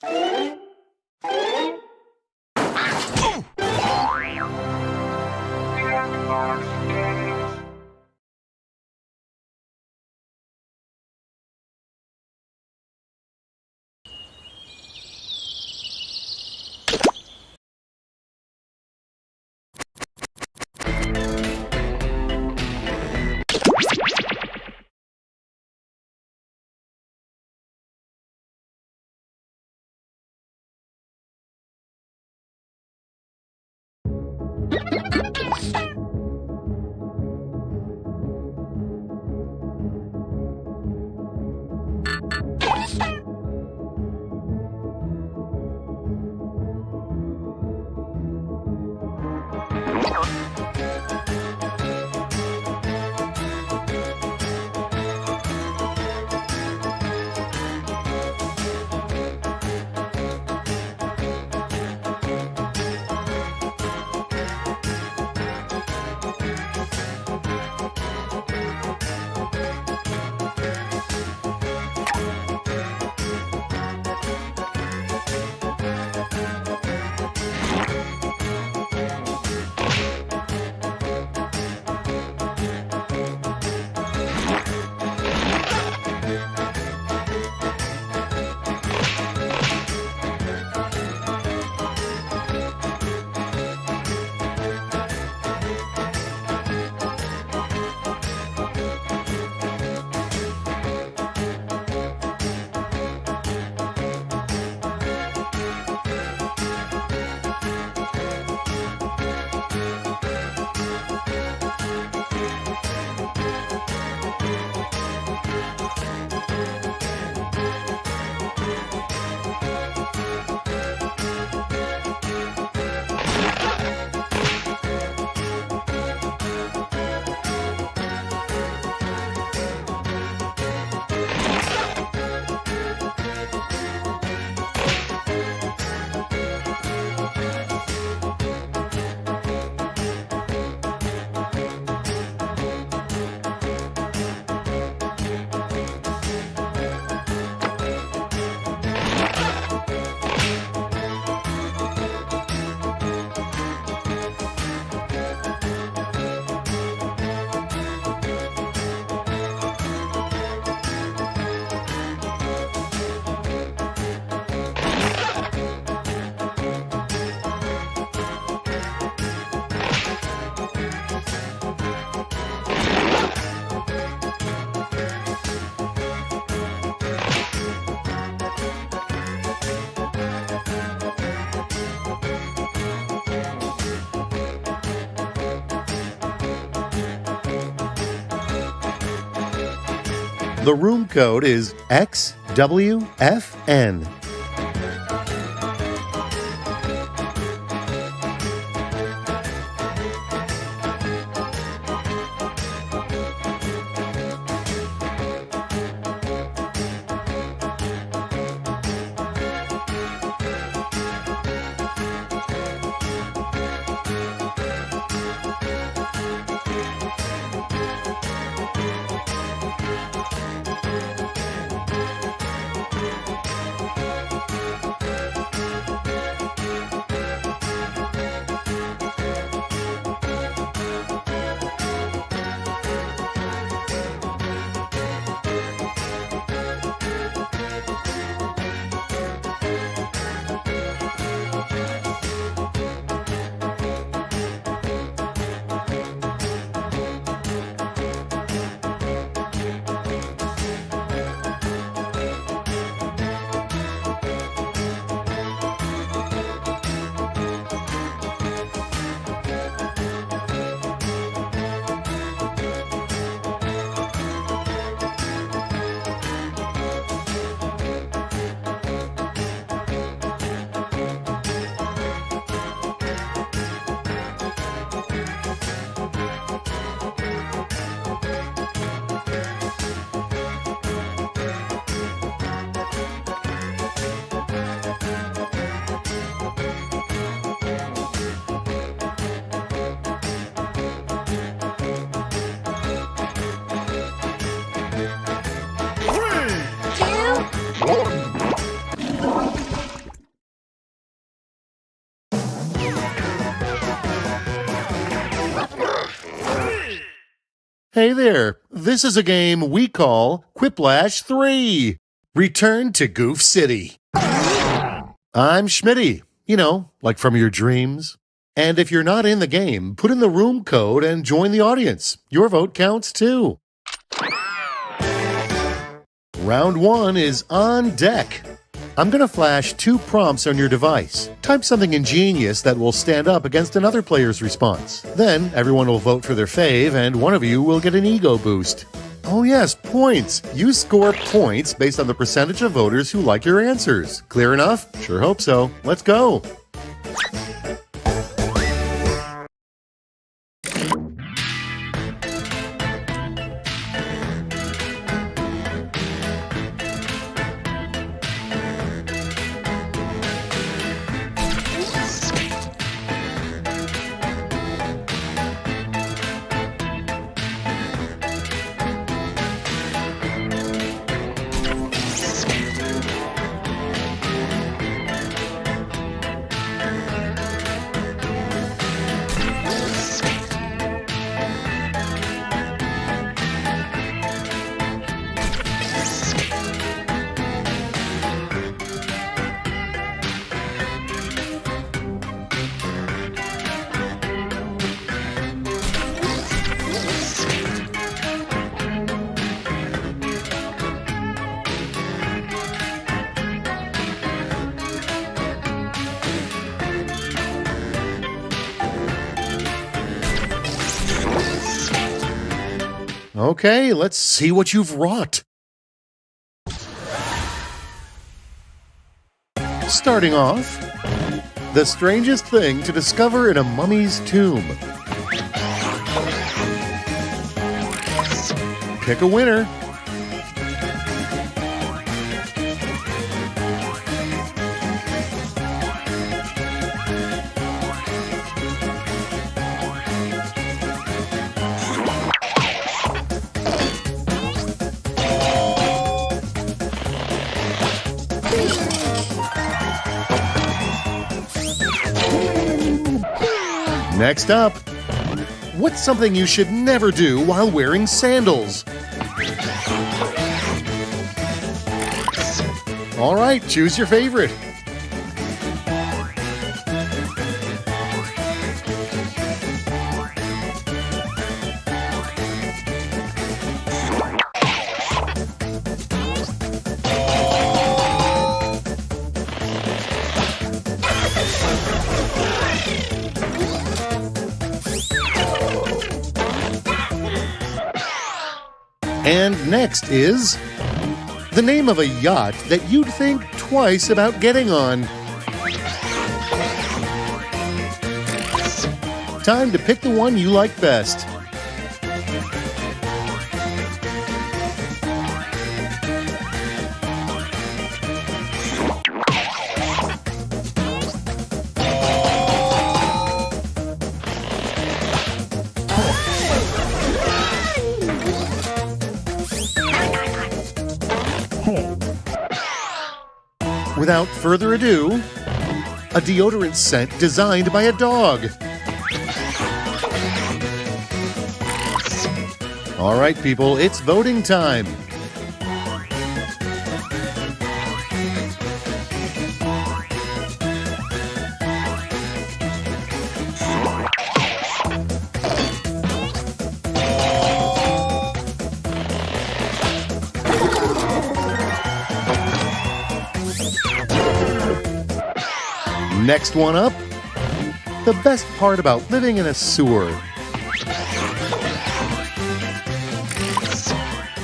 The room code is XWFN. Hey there, this is a game we call Quiplash 3. Return to Goof City. I'm Schmitty, like from your dreams. And if you're not in the game, put in the room code and join the audience. Your vote counts too. Round 1 is on deck. I'm going to flash 2 prompts on your device. Type something ingenious that will stand up against another player's response. Then everyone will vote for their fave and one of you will get an ego boost. Oh yes, points. You score points based on the percentage of voters who like your answers. Clear enough? Sure hope so. Let's go. Okay, let's see what you've wrought. Starting off, the strangest thing to discover in a mummy's tomb. Pick a winner. Next up, what's something you should never do while wearing sandals? All right, choose your favorite. And next is the name of a yacht that you'd think twice about getting on. Time to pick the one you like best. Without further ado, a deodorant scent designed by a dog. All right, people, it's voting time. Next one up, the best part about living in a sewer.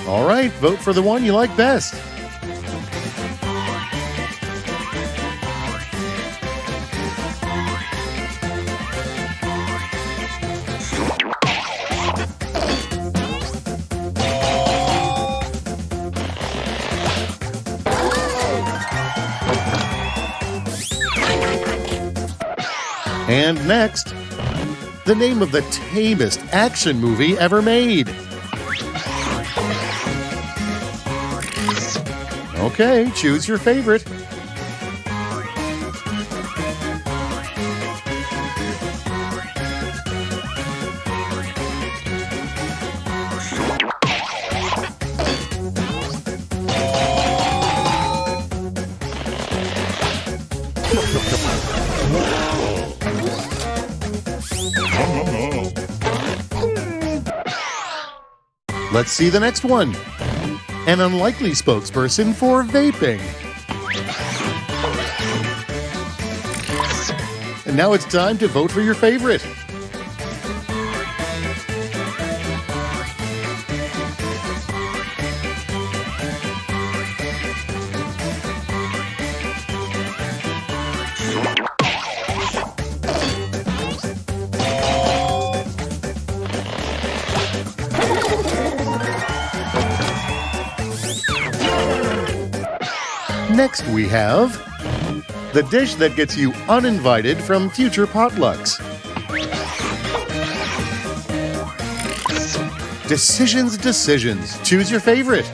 All right, vote for the one you like best. And next, the name of the tamest action movie ever made. Okay, choose your favorite. Let's see the next one. An unlikely spokesperson for vaping. And now it's time to vote for your favorite. Next we have the dish that gets you uninvited from future potlucks. Decisions, decisions. Choose your favorite.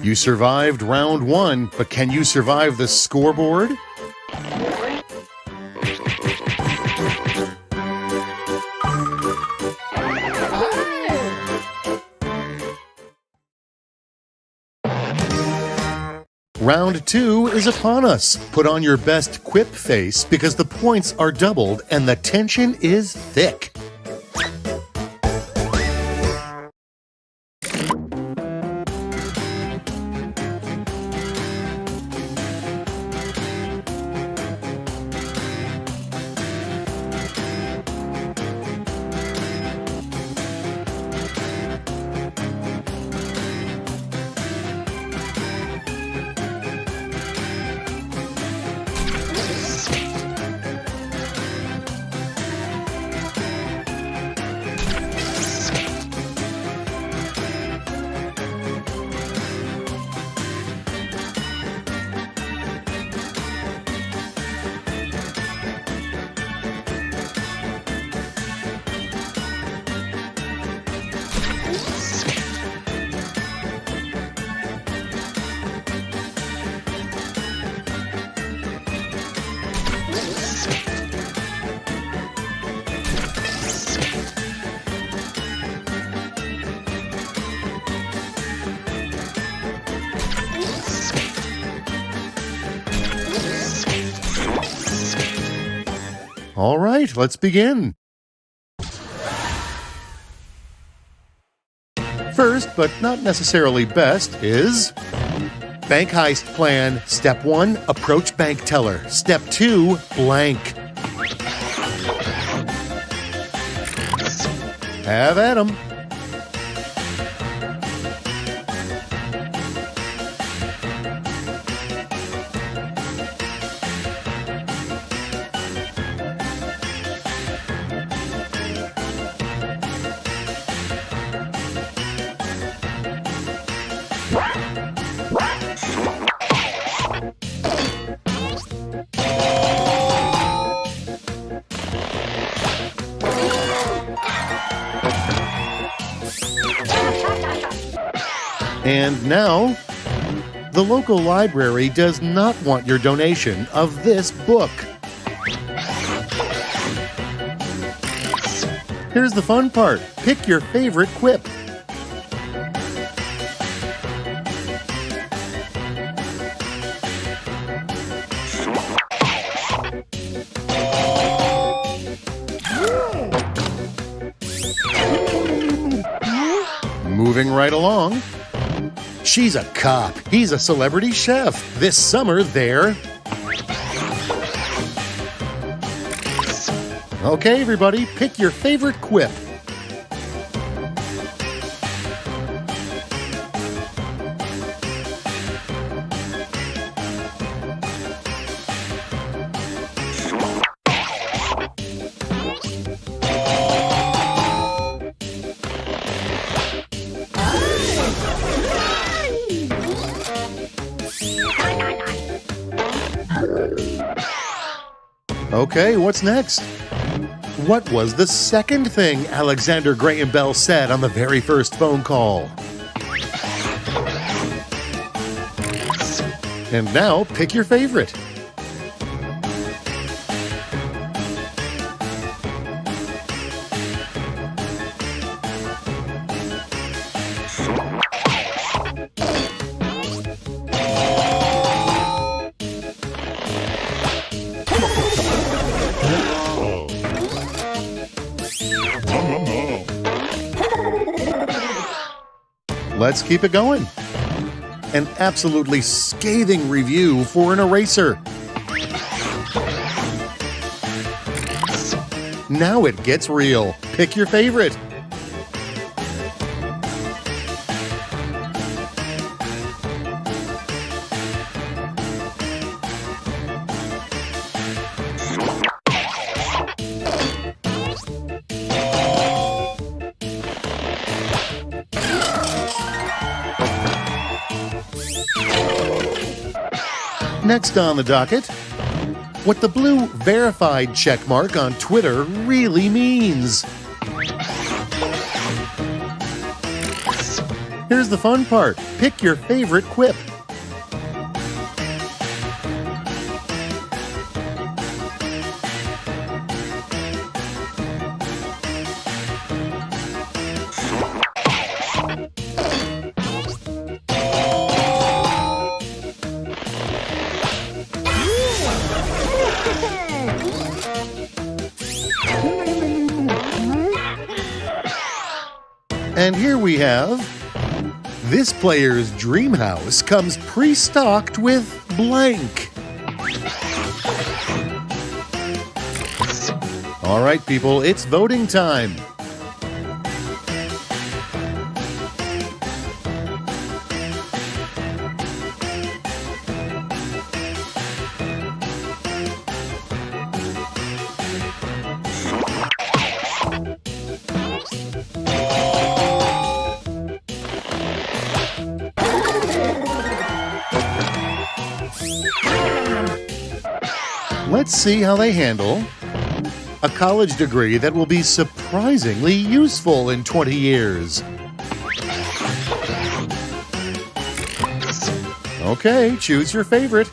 You survived round 1, but can you survive the scoreboard? Round 2 is upon us. Put on your best quip face because the points are doubled and the tension is thick. All right, let's begin. First, but not necessarily best, is Bank Heist Plan. Step 1, approach bank teller. Step 2, blank. Have at 'em. And now, the local library does not want your donation of this book. Here's the fun part. Pick your favorite quip. Moving right along. She's a cop. He's a celebrity chef. This summer, they're... Okay, everybody, pick your favorite quip. Okay, what's next? What was the second thing Alexander Graham Bell said on the very first phone call? And now, pick your favorite. Let's keep it going. An absolutely scathing review for an eraser. Now it gets real. Pick your favorite. Next on the docket, what the blue verified checkmark on Twitter really means. Here's the fun part. Pick your favorite quip. And here we have, this player's dream house comes pre-stocked with blank. All right, people, it's voting time. Let's see how they handle a college degree that will be surprisingly useful in 20 years. Okay, choose your favorite.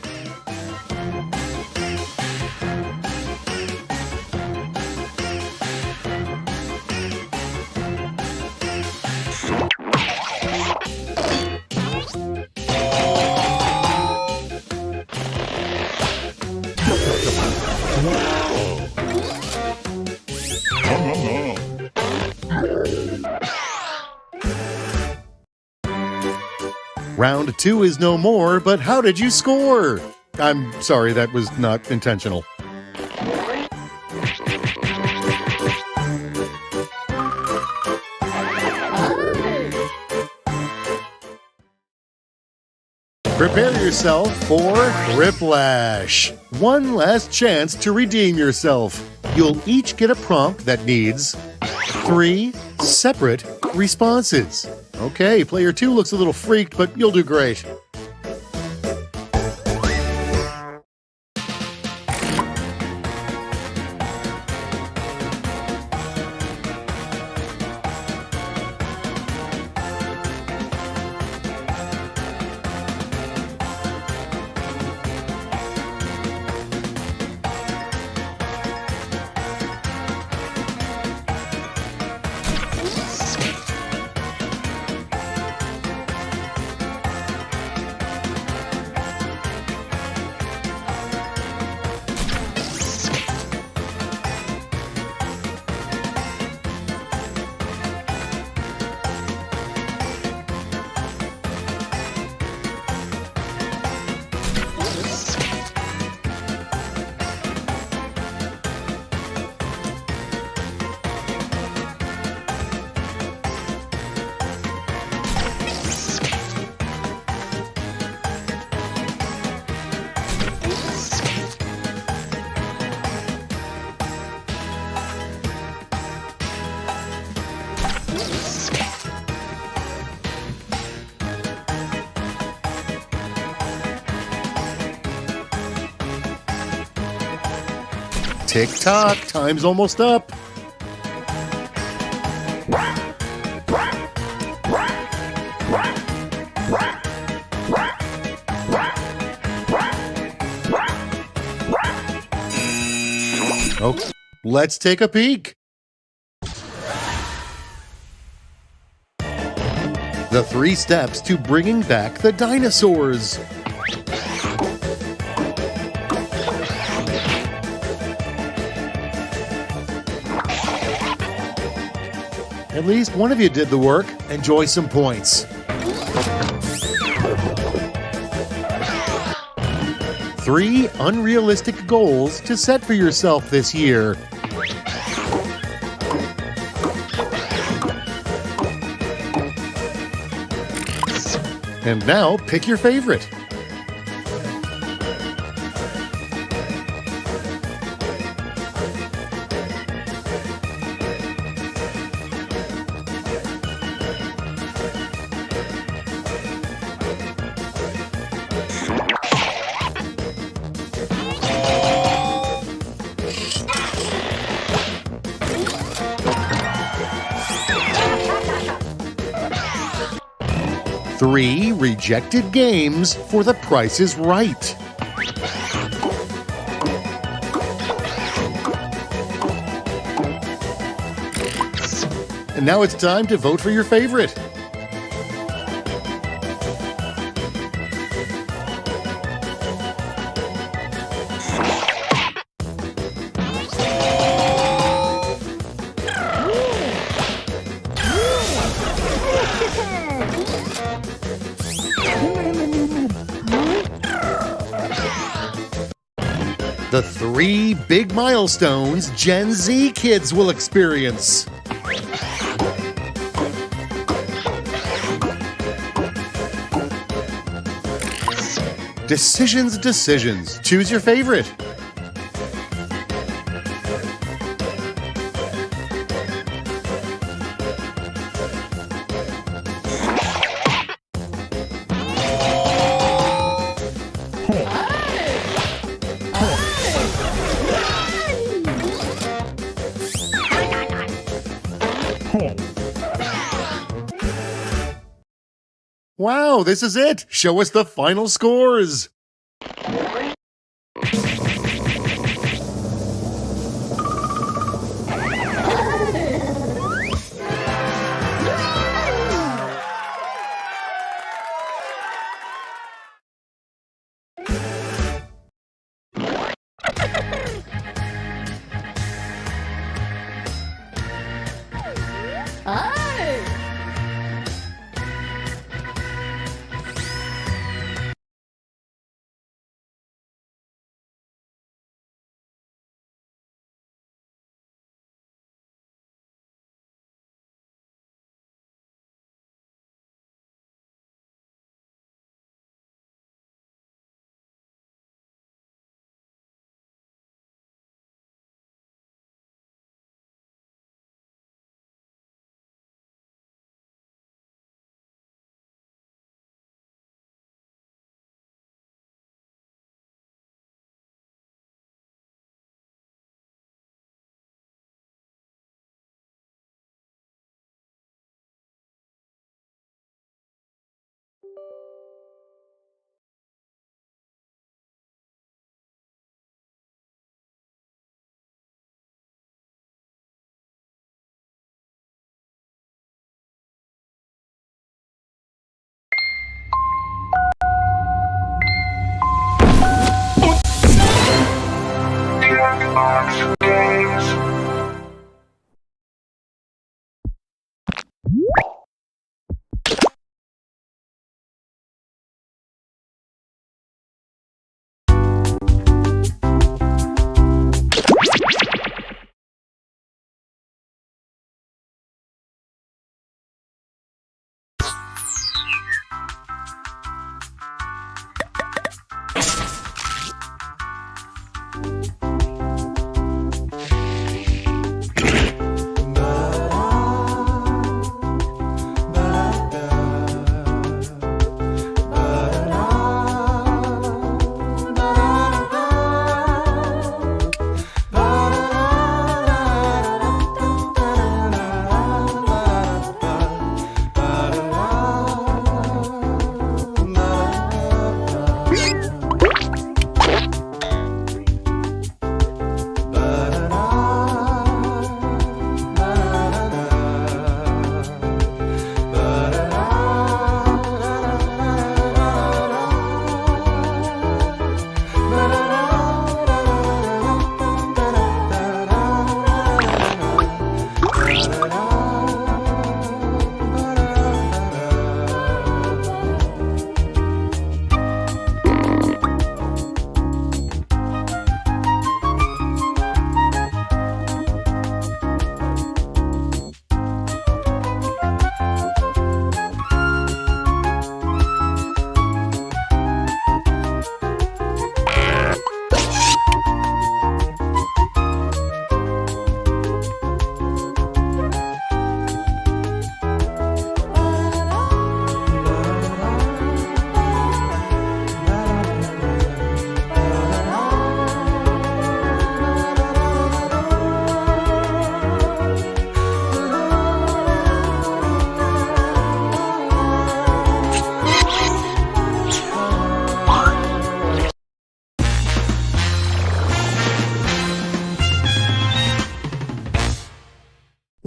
Round 2 is no more, but how did you score? I'm sorry, that was not intentional. Prepare yourself for Riplash. One last chance to redeem yourself. You'll each get a prompt that needs 3 separate responses. Okay, player 2 looks a little freaked, but you'll do great. Tick-tock, time's almost up. Oh, let's take a peek. The 3 steps to bringing back the dinosaurs. At least one of you did the work. Enjoy some points. 3 unrealistic goals to set for yourself this year. And now pick your favorite. Three rejected games for The Price is Right. And now it's time to vote for your favorite. The 3 big milestones Gen Z kids will experience. Decisions. Choose your favorite. Wow, this is it. Show us the final scores.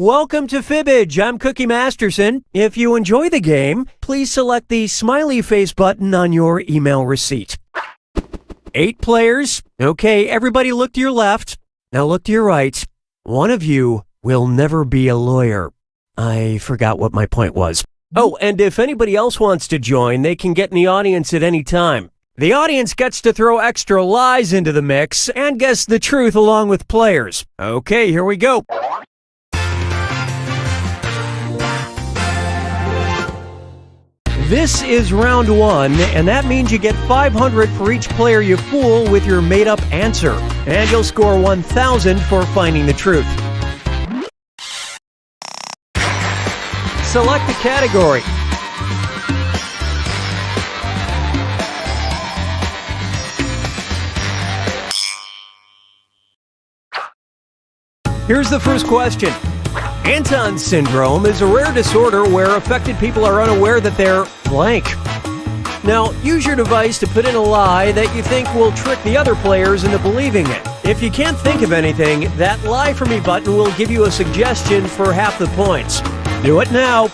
Welcome to Fibbage. I'm Cookie Masterson. If you enjoy the game, please select the smiley face button on your email receipt. 8 players. Okay, everybody look to your left. Now look to your right. One of you will never be a lawyer. I forgot what my point was. Oh, and if anybody else wants to join, they can get in the audience at any time. The audience gets to throw extra lies into the mix and guess the truth along with players. Okay, here we go. This is round 1, and that means you get 500 for each player you fool with your made-up answer. And you'll score 1,000 for finding the truth. Select a category. Here's the first question. Anton syndrome is a rare disorder where affected people are unaware that they're blank. Now, use your device to put in a lie that you think will trick the other players into believing it. If you can't think of anything, that Lie For Me button will give you a suggestion for half the points. Do it now.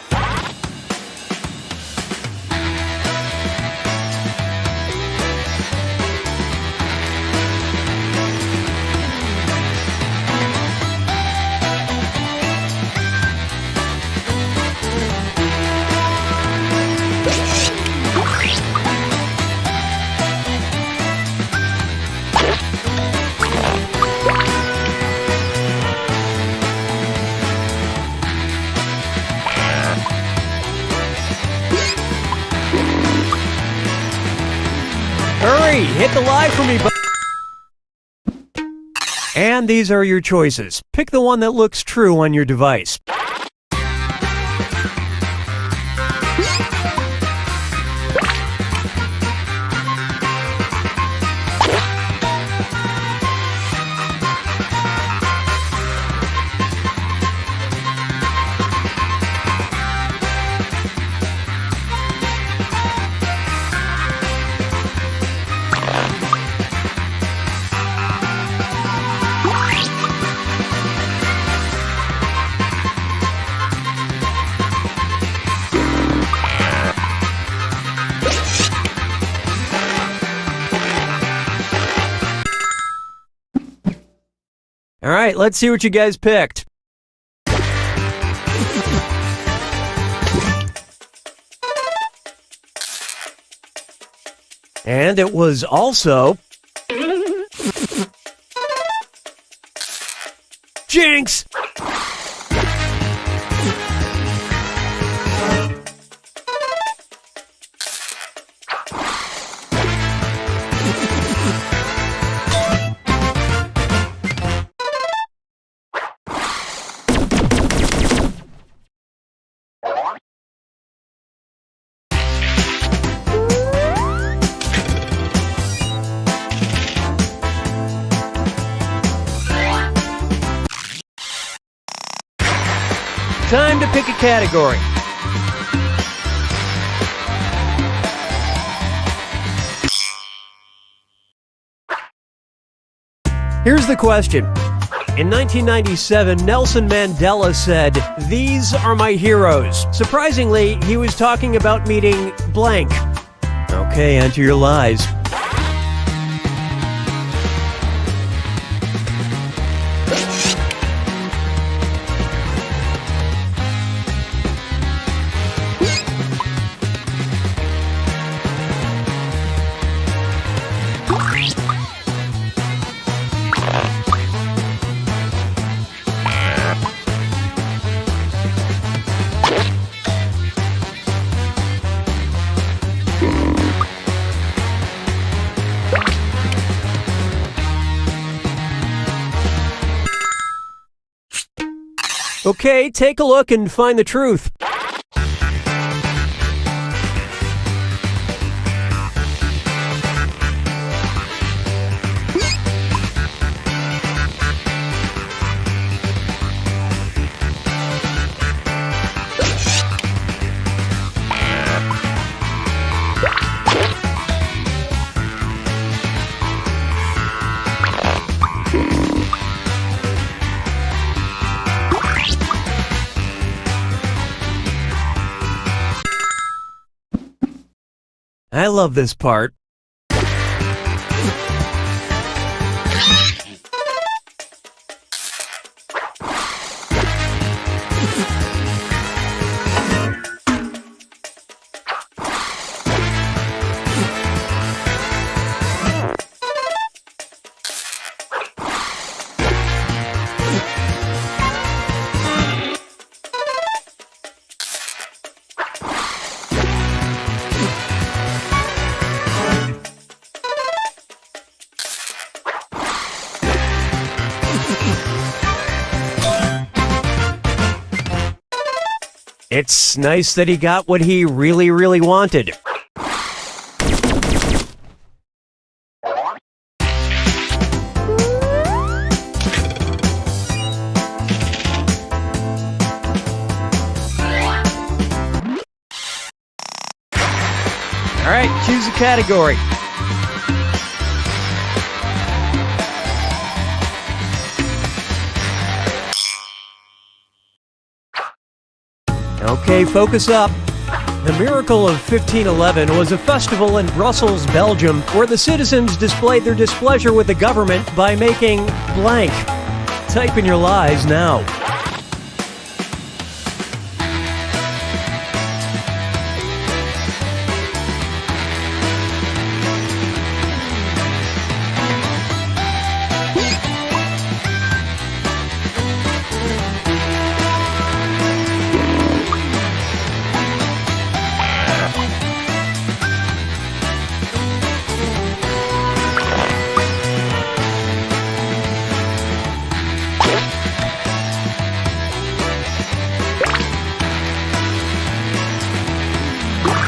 Hurry, hit the Lie For Me button. And these are your choices. Pick the one that looks true on your device. All right, let's see what you guys picked. And it was also Jinx! Time to pick a category. Here's the question. In 1997, Nelson Mandela said, "These are my heroes." Surprisingly, he was talking about meeting blank. Okay, enter your lies. Okay, take a look and find the truth. I love this part. It's nice that he got what he really, really wanted. All right, choose a category. Okay, focus up. The Miracle of 1511 was a festival in Brussels, Belgium, where the citizens displayed their displeasure with the government by making blank. Type in your lies now.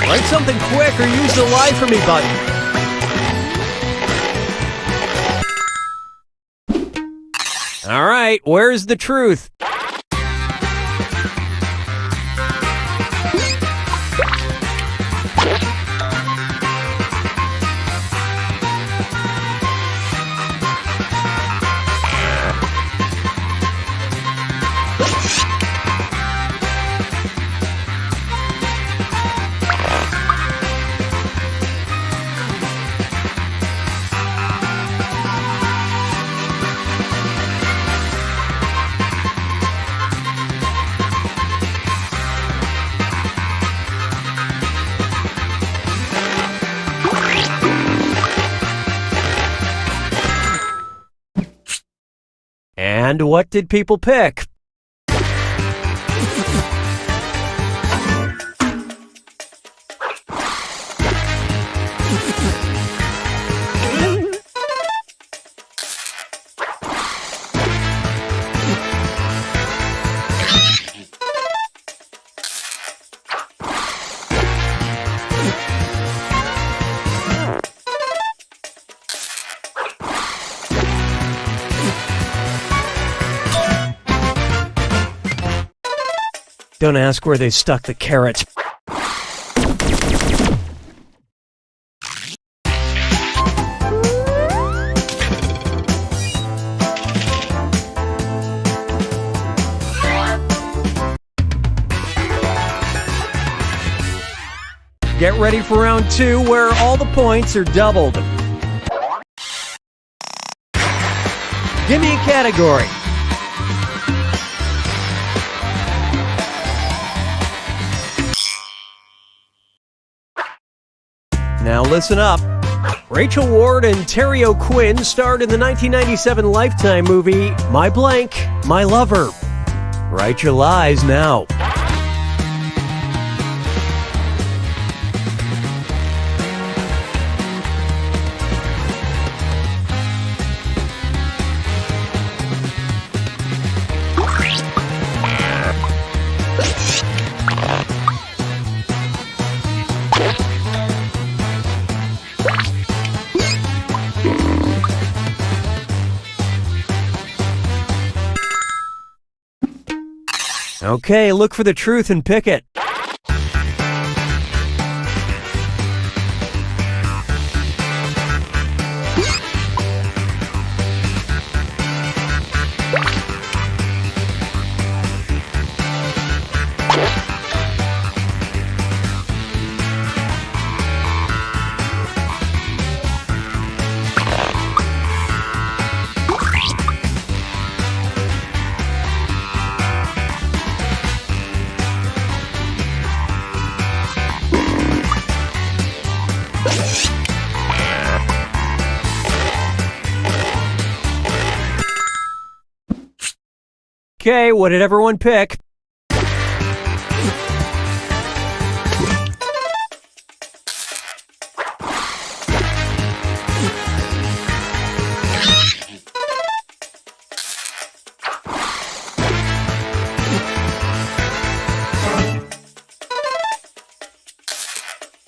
Write something quick or use the lie for me button. All right, where's the truth? And what did people pick? Don't ask where they stuck the carrots. Get ready for round 2, where all the points are doubled. Give me a category. Now listen up. Rachel Ward and Terry O'Quinn starred in the 1997 Lifetime movie My Blank, My Lover. Write your lies now. Okay, look for the truth and pick it. Okay, what did everyone pick?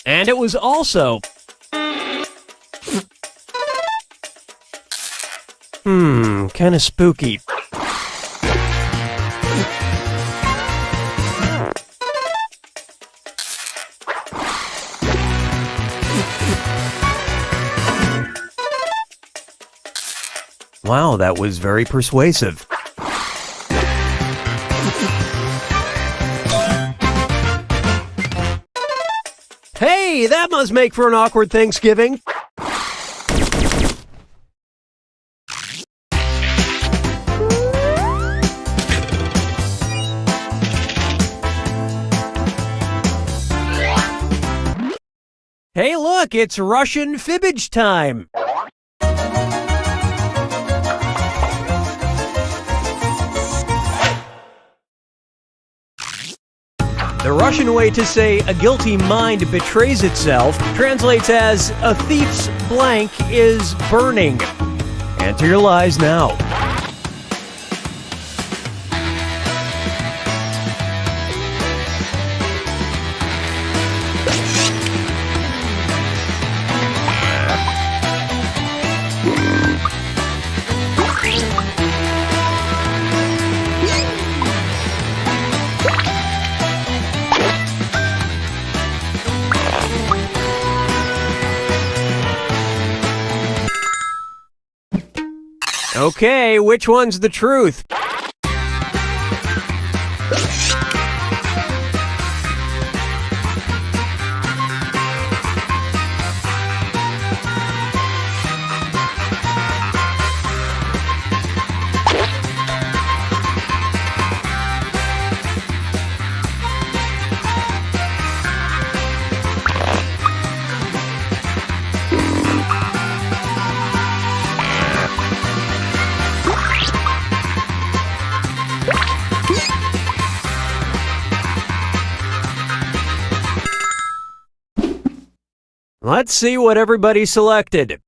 And it was also... kind of spooky. Wow, that was very persuasive. Hey, that must make for an awkward Thanksgiving. Hey, look, it's Russian fibbage time. The Russian way to say a guilty mind betrays itself translates as a thief's blank is burning. Answer your lies now. Okay, which one's the truth? Let's see what everybody selected.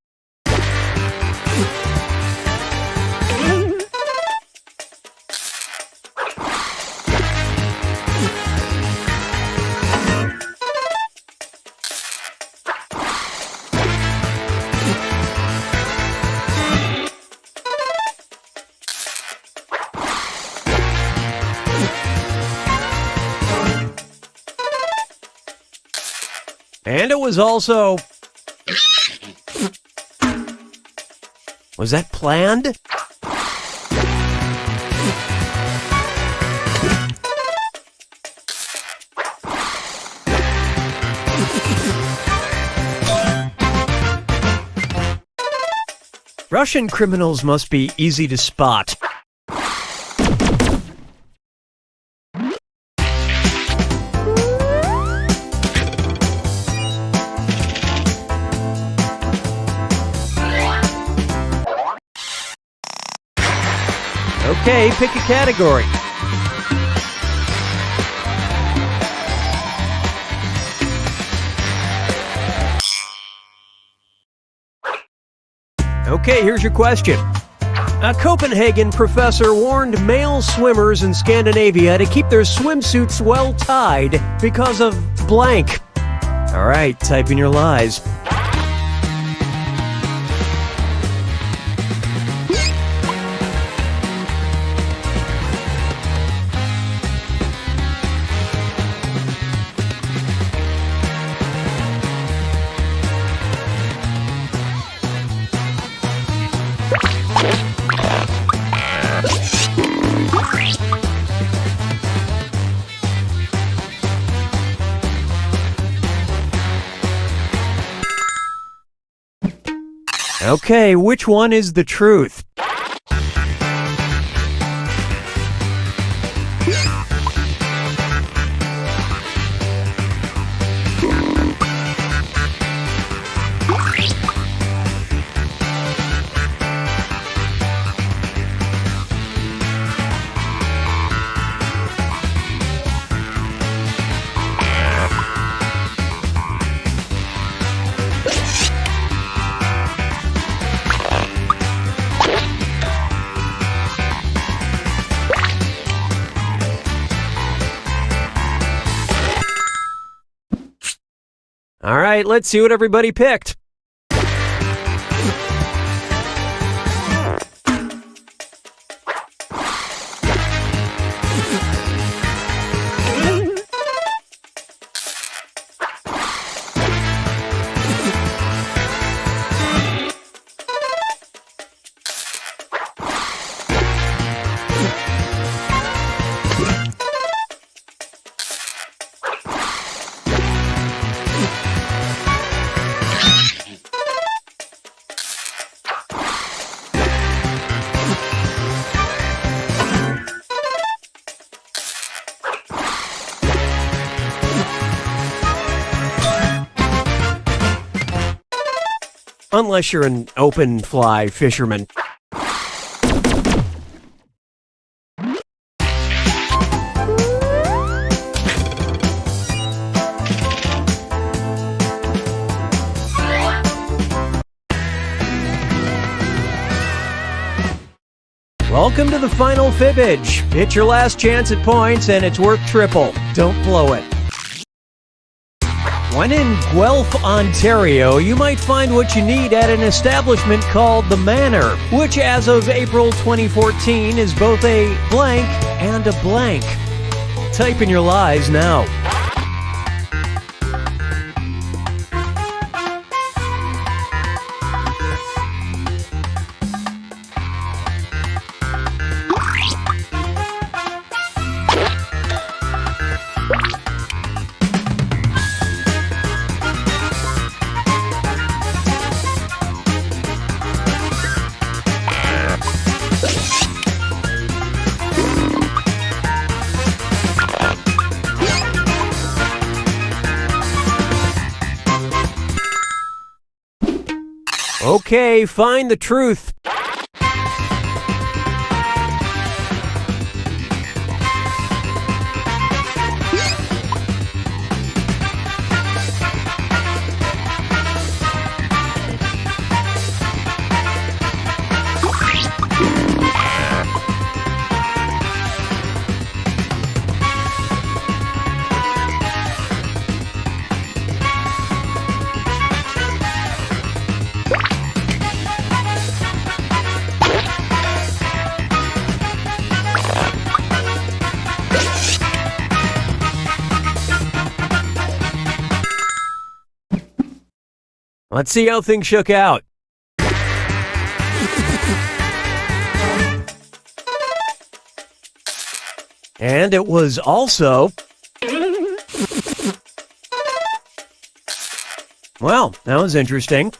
And it was also... Was that planned? Russian criminals must be easy to spot. Okay, pick a category. Okay, here's your question. A Copenhagen professor warned male swimmers in Scandinavia to keep their swimsuits well tied because of blank. All right, type in your lies. Okay, which one is the truth? All right, let's see what everybody picked. Unless you're an open fly fisherman. Welcome to the final fibbage. It's your last chance at points and it's worth triple. Don't blow it. When in Guelph, Ontario, you might find what you need at an establishment called The Manor, which as of April 2014 is both a blank and a blank. Type in your lies now. Okay, find the truth. Let's see how things shook out. And it was also... Well, that was interesting.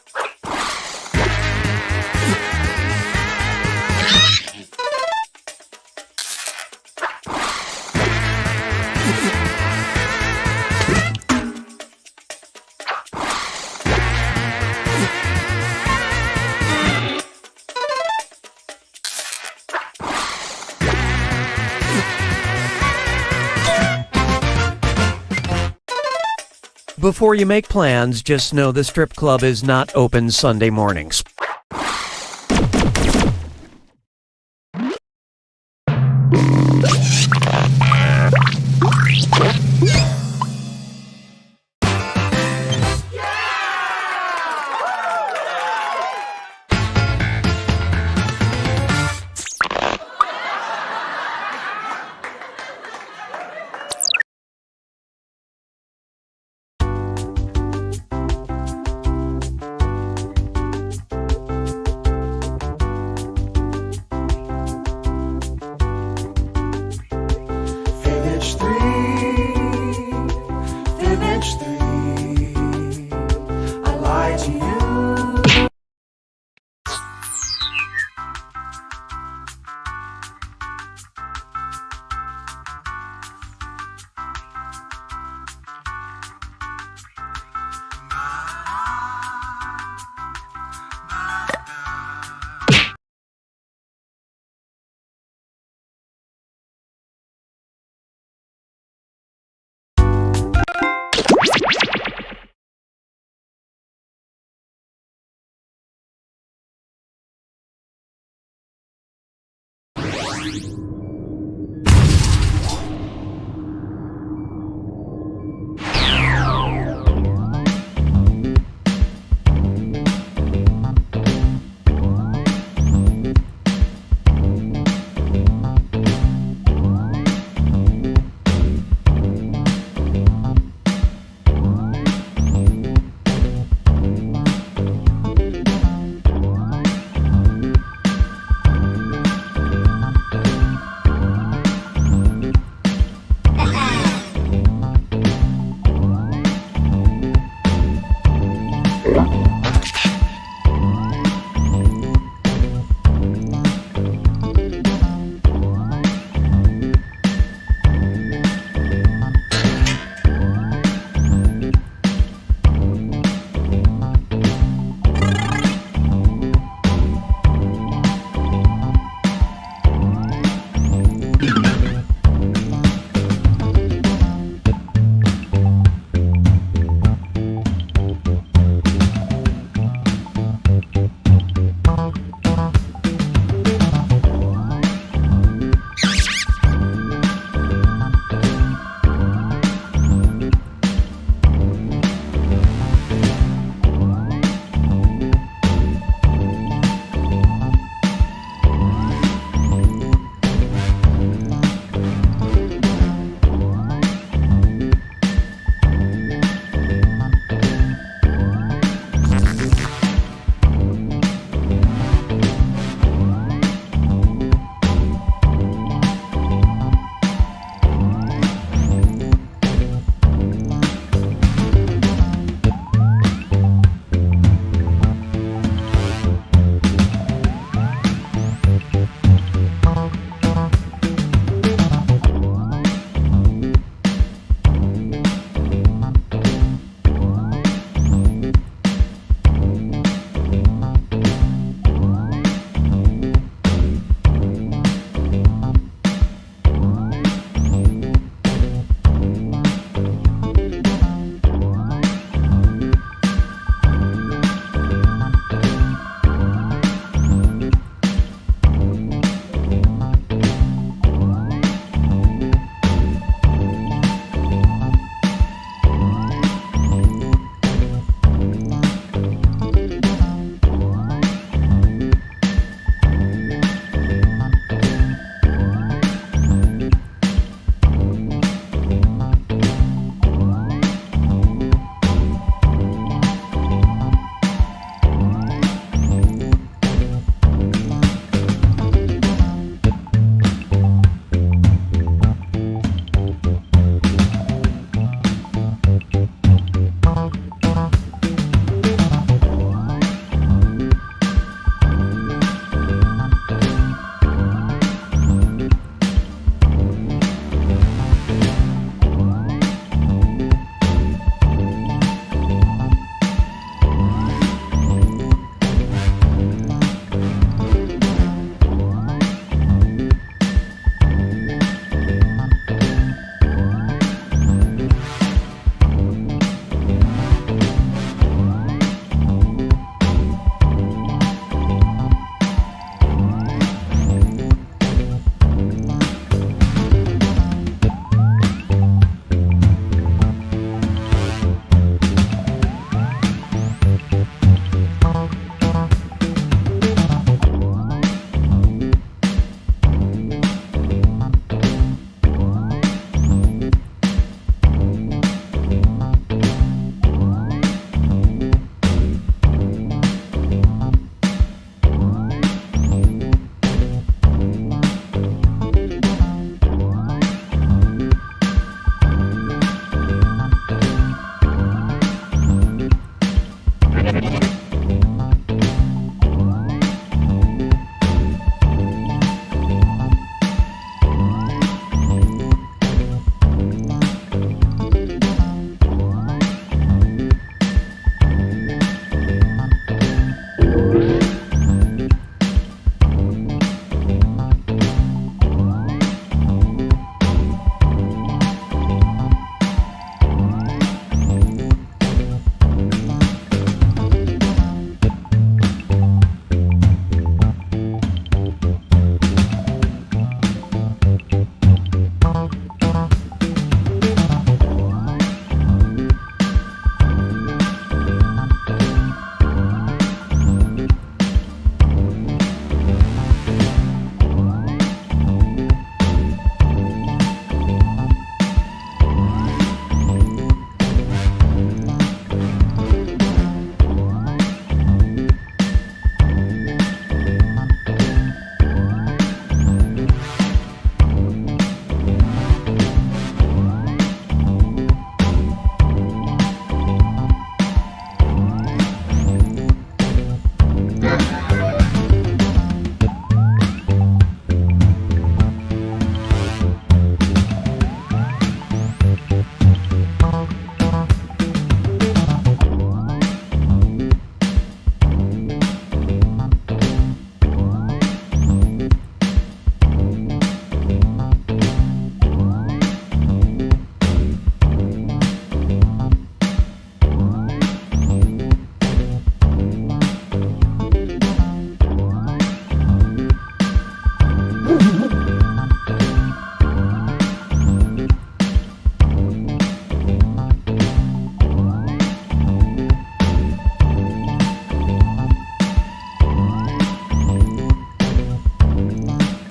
Before you make plans, just know the strip club is not open Sunday mornings.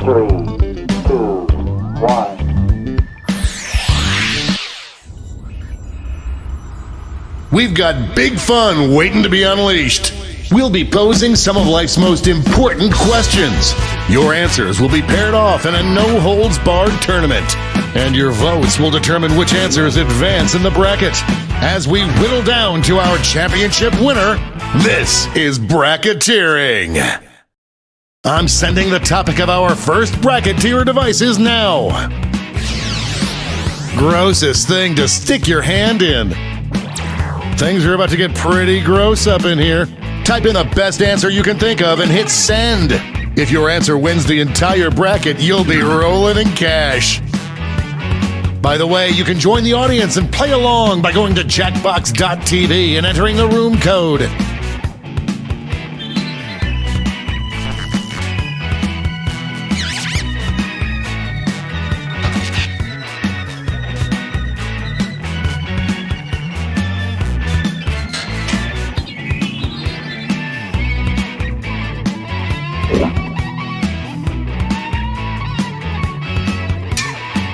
3, 2, 1. We've got big fun waiting to be unleashed. We'll be posing some of life's most important questions. Your answers will be paired off in a no-holds-barred tournament. And your votes will determine which answers advance in the bracket. As we whittle down to our championship winner, this is Bracketeering. I'm sending the topic of our first Bracketeer devices now. Grossest thing to stick your hand in. Things are about to get pretty gross up in here. Type in the best answer you can think of and hit send. If your answer wins the entire bracket, you'll be rolling in cash. By the way, you can join the audience and play along by going to Jackbox.tv and entering the room code.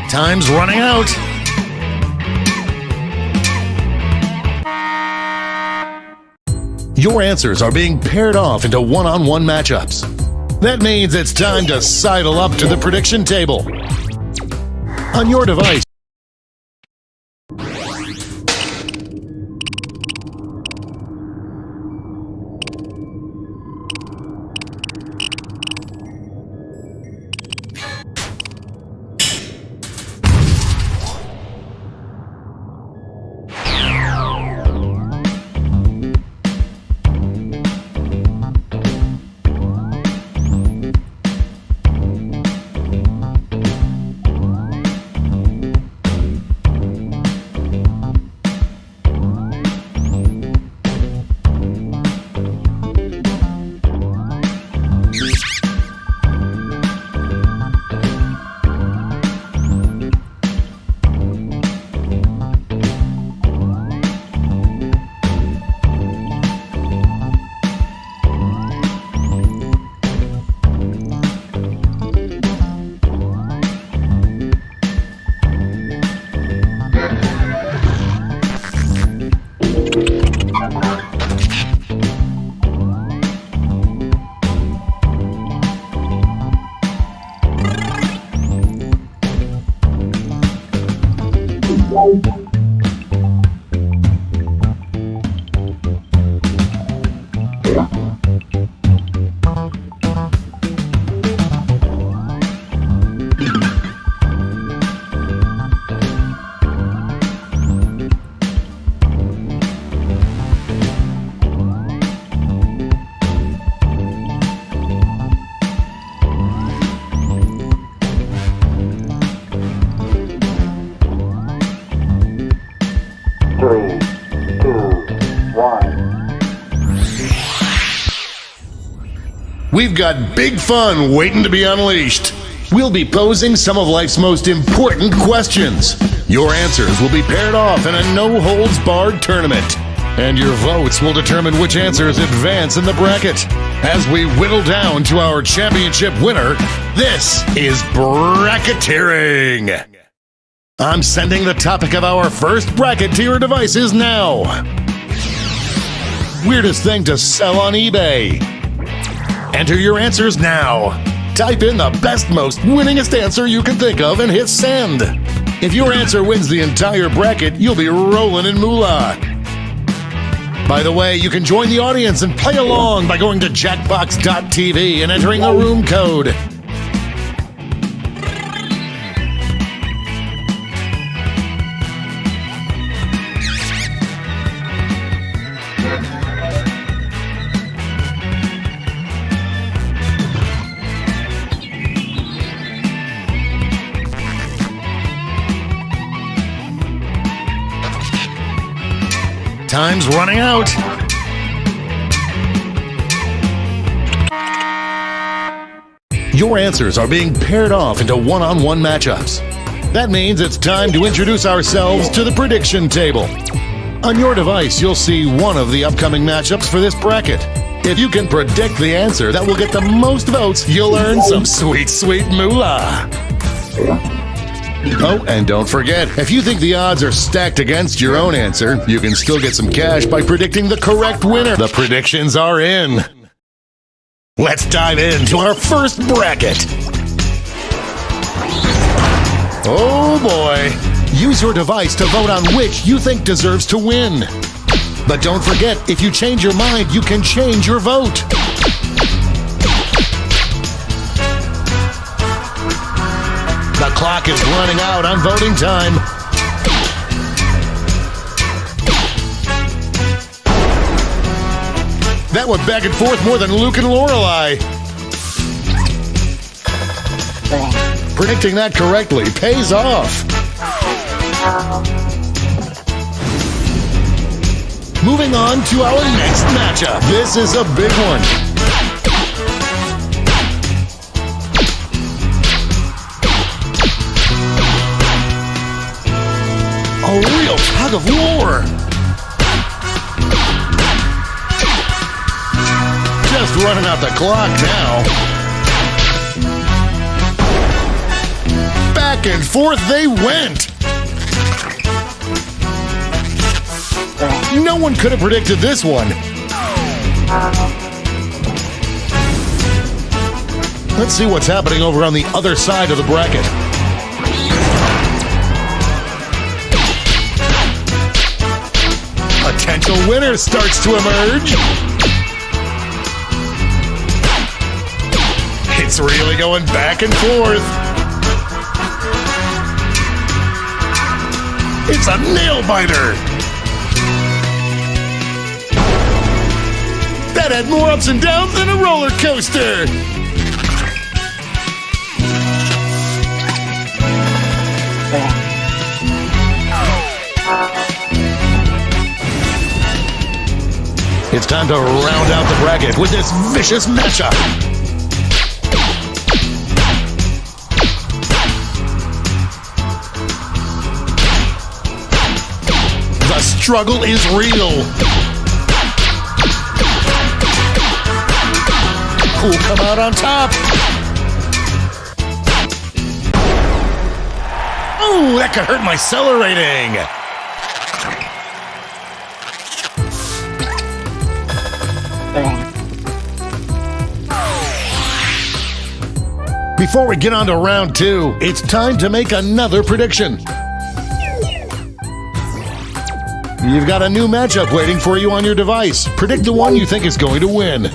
Time's running out. Your answers are being paired off into one-on-one matchups. That means it's time to sidle up to the prediction table. On your device, we've got big fun waiting to be unleashed. We'll be posing some of life's most important questions. Your answers will be paired off in a no-holds-barred tournament. And your votes will determine which answers advance in the bracket. As we whittle down to our championship winner, this is Bracketeering. I'm sending the topic of our first Bracketeer devices now. Weirdest thing to sell on eBay. Enter your answers now. Type in the best, most winningest answer you can think of and hit send. If your answer wins the entire bracket, you'll be rolling in moolah. By the way, you can join the audience and play along by going to Jackbox.tv and entering the room code. Time's running out. Your answers are being paired off into one-on-one matchups. That means it's time to introduce ourselves to the prediction table. On your device, you'll see one of the upcoming matchups for this bracket. If you can predict the answer that will get the most votes, you'll earn some sweet, sweet moolah. Oh, and don't forget, if you think the odds are stacked against your own answer, you can still get some cash by predicting the correct winner. The predictions are in. Let's dive into our first bracket. Oh boy. Use your device to vote on which you think deserves to win. But don't forget, if you change your mind, you can change your vote. The clock is running out on voting time. That went back and forth more than Luke and Lorelei. Predicting that correctly pays off. Moving on to our next matchup. This is a big one. A real tug of war. Just running out the clock now. Back and forth they went. No one could have predicted this one. Let's see what's happening over on the other side of the bracket. Potential winner starts to emerge. It's really going back and forth. It's a nail-biter. That had more ups and downs than a roller coaster. It's time to round out the bracket with this vicious matchup. The struggle is real. Who'll come out on top? Ooh, that could hurt my seller rating. Before we get on to round two, it's time to make another prediction. You've got a new matchup waiting for you on your device. Predict the one you think is going to win.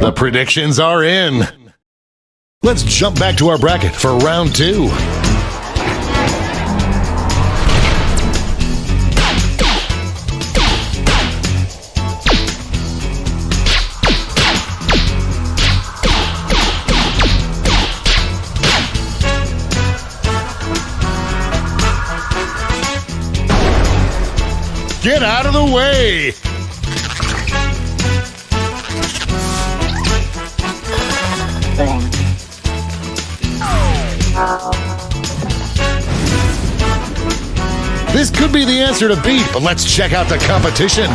The predictions are in. Let's jump back to our bracket for round two. Get out of the way! This could be the answer to beat, but let's check out the competition.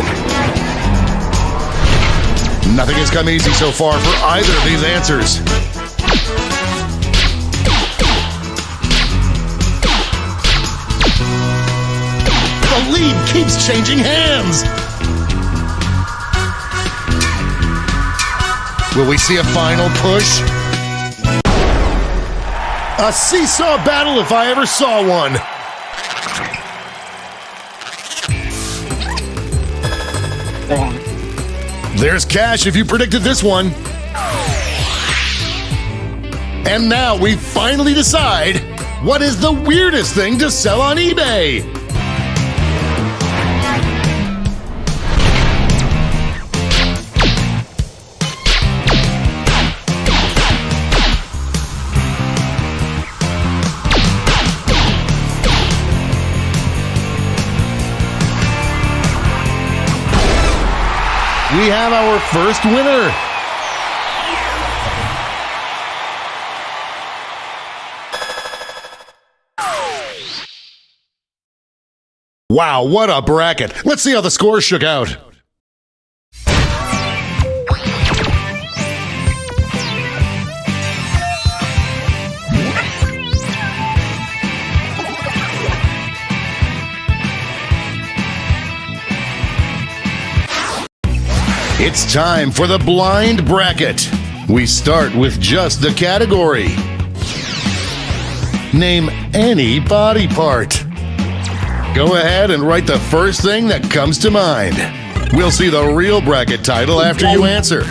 Nothing has come easy so far for either of these answers. The lead keeps changing hands. Will we see a final push? A seesaw battle if I ever saw one. There's cash if you predicted this one. And now we finally decide, what is the weirdest thing to sell on eBay? We have our first winner. Wow, what a bracket. Let's see how the scores shook out. It's time for the blind bracket. We start with just the category. Name any body part. Go ahead and write the first thing that comes to mind. We'll see the real bracket title after you answer.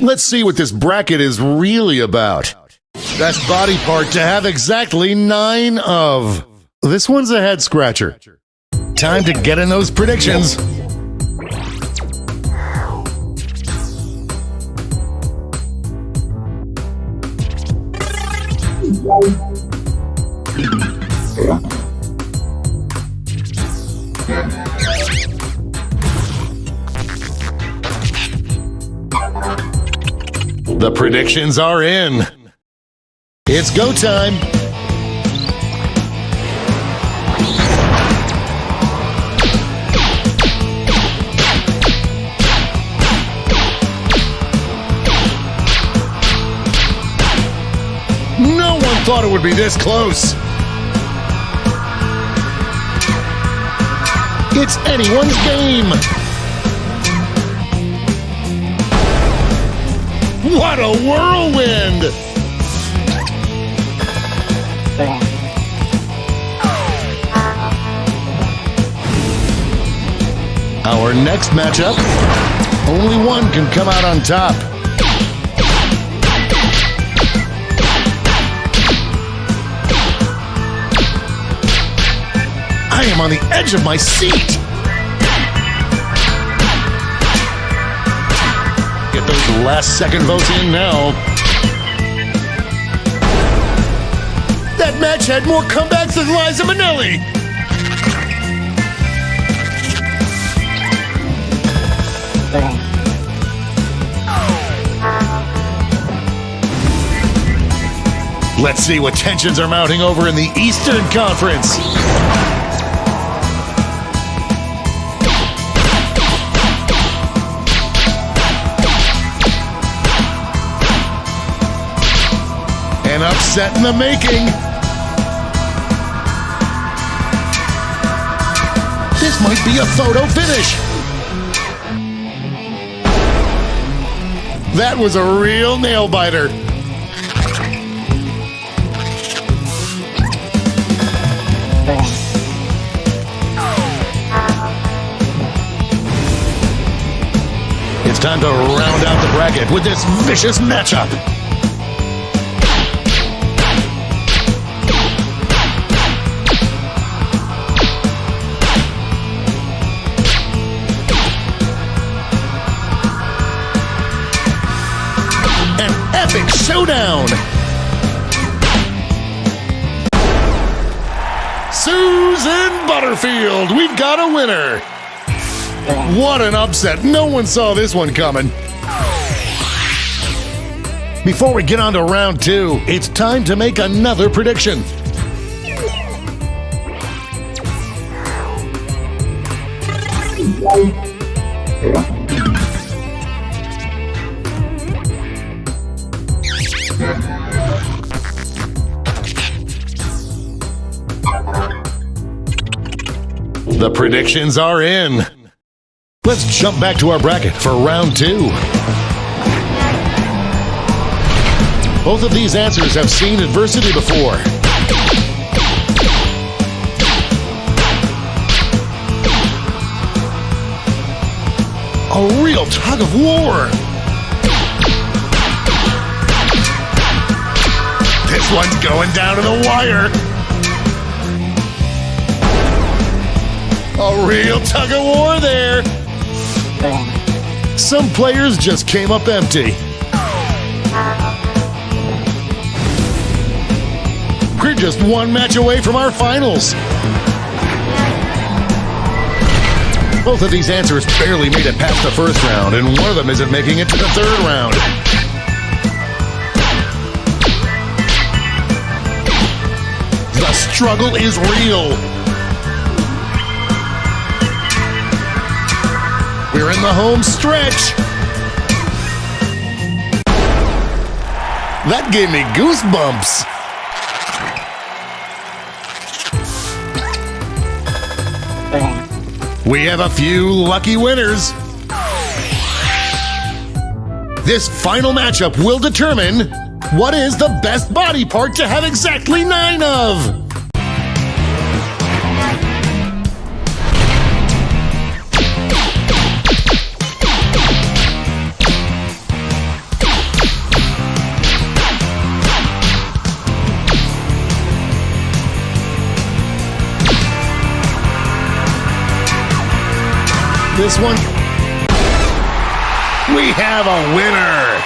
Let's see what this bracket is really about. Best body part to have exactly 9 of. This one's a head scratcher. Time to get in those predictions. The predictions are in. It's go time. No one thought it would be this close. It's anyone's game. What a whirlwind! Our next matchup, only one can come out on top. I am on the edge of my seat. Get those last second votes in now. That match had more comebacks than Liza Minnelli. Let's see what tensions are mounting over in the Eastern Conference. An upset in the making. This might be a photo finish. That was a real nail biter. It's time to round out the bracket with this vicious matchup. Epic showdown! Susan Butterfield, we've got a winner! What an upset, no one saw this one coming. Before we get on to round 2, it's time to make another prediction. The predictions are in. Let's jump back to our bracket for round 2. Both of these answers have seen adversity before. A real tug of war. This This one's going down to the wire. A real tug of war there. Some players just came up empty. We're just one match away from our finals. Both of these answers barely made it past the first round, and one of them isn't making it to the third round. The struggle is real. We're in the home stretch. That gave me goosebumps. We have a few lucky winners. This final matchup will determine what is the best body part to have exactly 9 of. This one, we have a winner.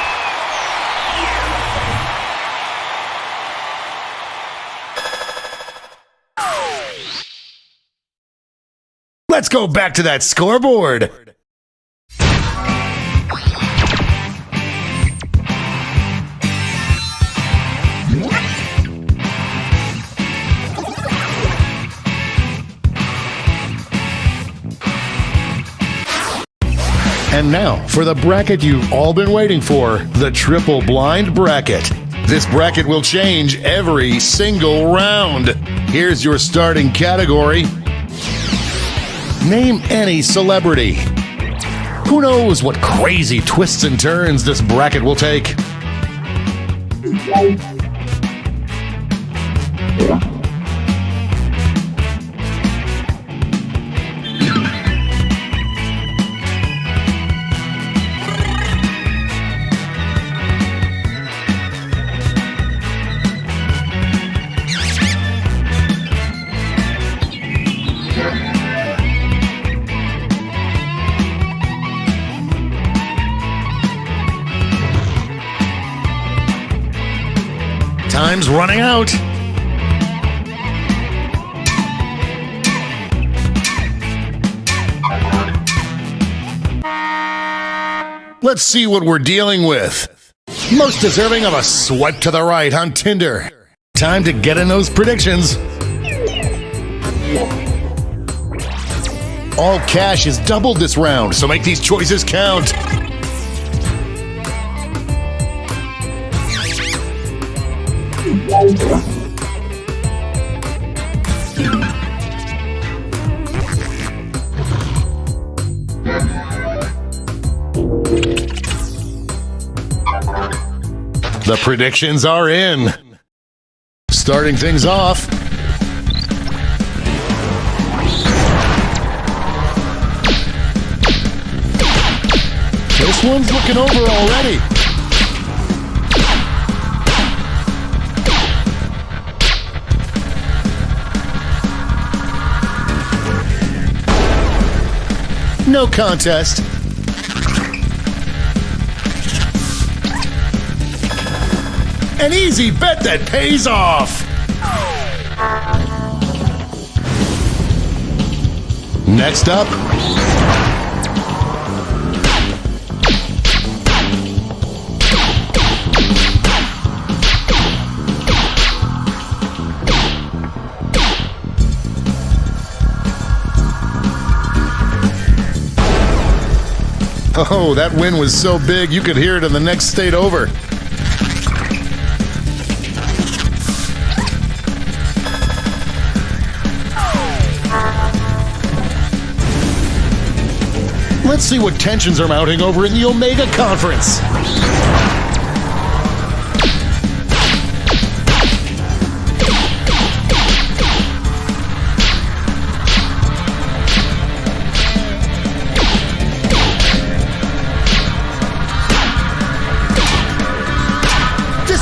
Let's go back to that scoreboard. And now, for the bracket you've all been waiting for, the triple blind bracket. This bracket will change every single round. Here's your starting category. Name any celebrity. Who knows what crazy twists and turns this bracket will take? Time's running out. Let's see what we're dealing with. Most deserving of a swipe to the right on Tinder. Time to get in those predictions. All cash is doubled this round, so make these choices count. The predictions are in. Starting things off. This one's looking over already. No contest. An easy bet that pays off. Next up. Oh, that win was so big you could hear it in the next state over. Let's see what tensions are mounting over in the Omega Conference.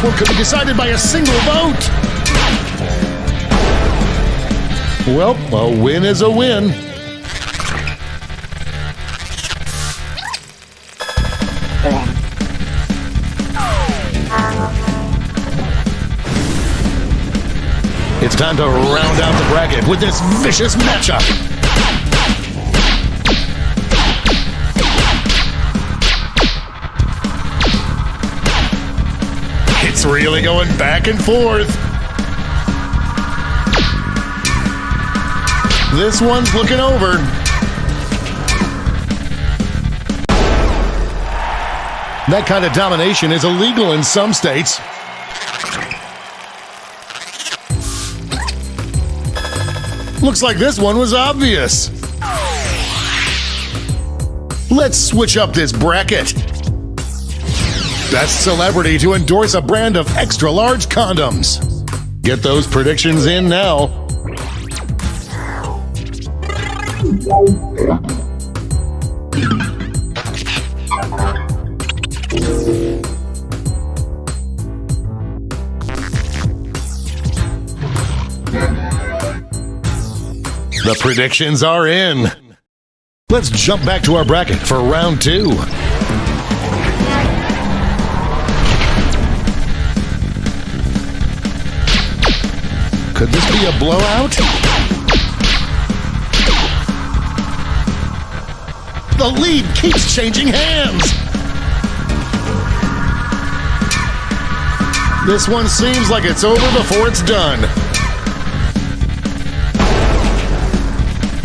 This one could be decided by a single vote. Well, a win is a win. It's time to round out the bracket with this vicious matchup. It's really going back and forth. This one's looking over. That kind of domination is illegal in some states. Looks like this one was obvious. Let's switch up this bracket. Best celebrity to endorse a brand of extra-large condoms. Get those predictions in now. The predictions are in. Let's jump back to our bracket for round 2. Could this be a blowout? The lead keeps changing hands. This one seems like it's over before it's done.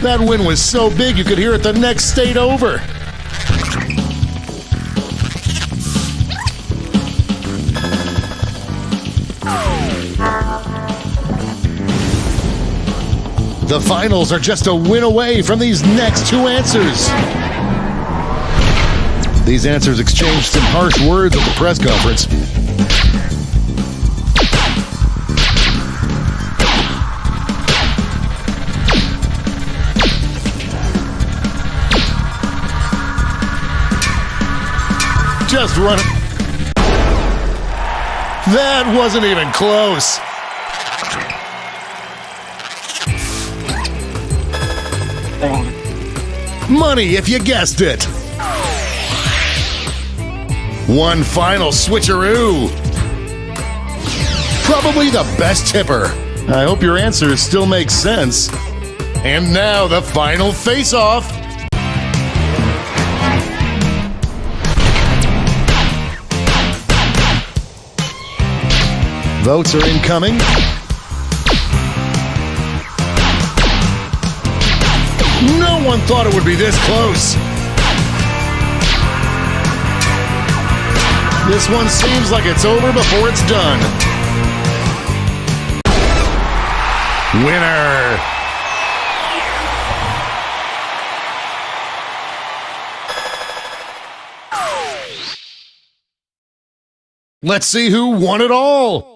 That win was so big you could hear it the next state over. The finals are just a win away from these next 2 answers. These answers exchanged some harsh words at the press conference. Just run it. That wasn't even close. Money if you guessed it. One final switcheroo. Probably the best tipper. I hope your answers still make sense. And now the final face-off. Votes are incoming. No one thought it would be this close. This one seems like it's over before it's done. Winner! Let's see who won it all.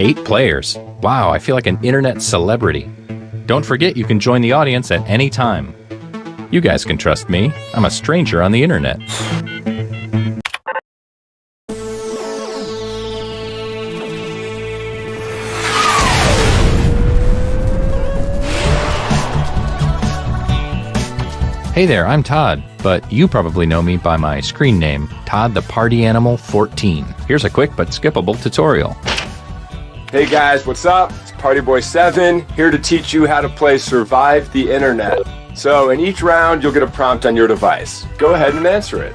8 players. Wow, I feel like an internet celebrity. Don't forget you can join the audience at any time. You guys can trust me. I'm a stranger on the internet. Hey there, I'm Todd, but you probably know me by my screen name, Todd the Party Animal 14. Here's a quick but skippable tutorial. Hey guys, what's up? It's Partyboy7 here to teach you how to play Survive the Internet. So in each round, you'll get a prompt on your device. Go ahead and answer it.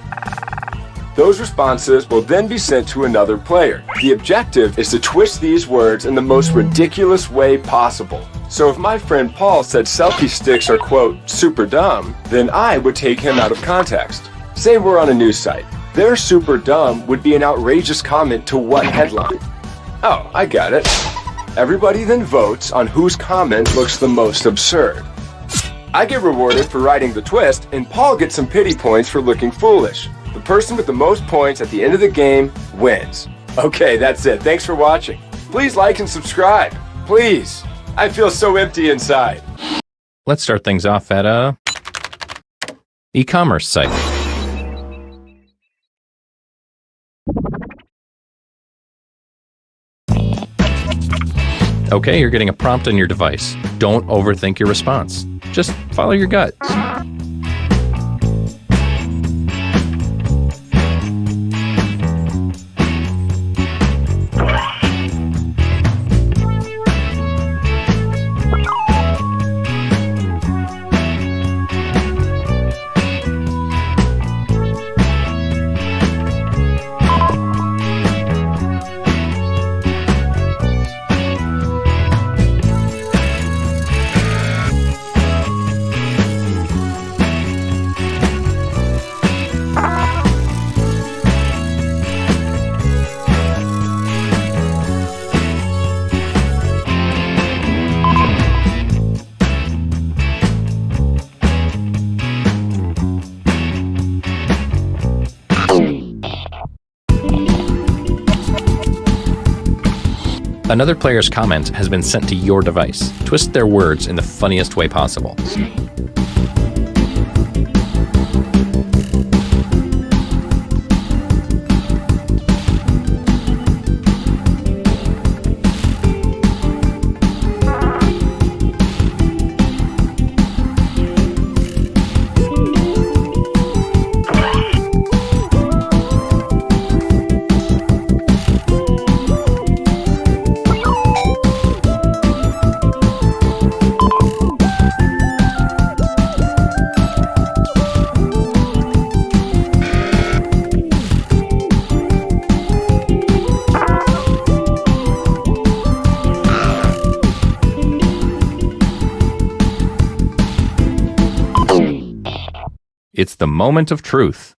Those responses will then be sent to another player. The objective is to twist these words in the most ridiculous way possible. So if my friend Paul said selfie sticks are, quote, super dumb, then I would take him out of context. Say we're on a news site. Their super dumb would be an outrageous comment to what headline? Oh, I got it. Everybody then votes on whose comment looks the most absurd. I get rewarded for writing the twist, and Paul gets some pity points for looking foolish. The person with the most points at the end of the game wins. Okay, that's it. Thanks for watching. Please like and subscribe. Please. I feel so empty inside. Let's start things off at a e-commerce site. Okay, you're getting a prompt on your device. Don't overthink your response. Just follow your gut. Another player's comment has been sent to your device. Twist their words in the funniest way possible. It's the moment of truth.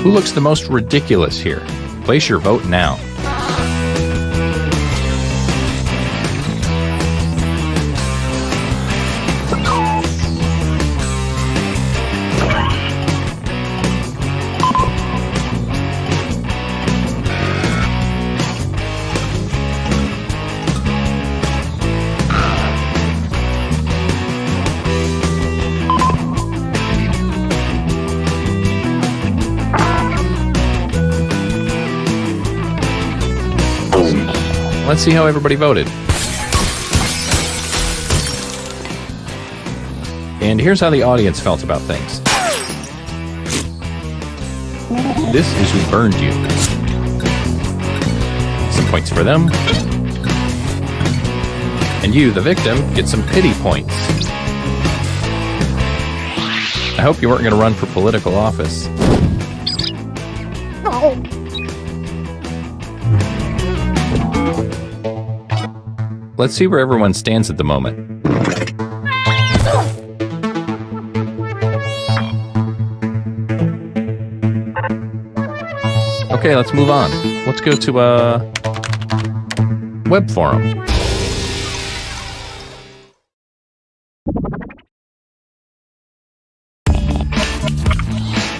Who looks the most ridiculous here? Place your vote now. Let's see how everybody voted. And here's how the audience felt about things. This is who burned you. Some points for them. And you, the victim, get some pity points. I hope you weren't going to run for political office. Let's see where everyone stands at the moment. Okay, let's move on. Let's go to a web forum.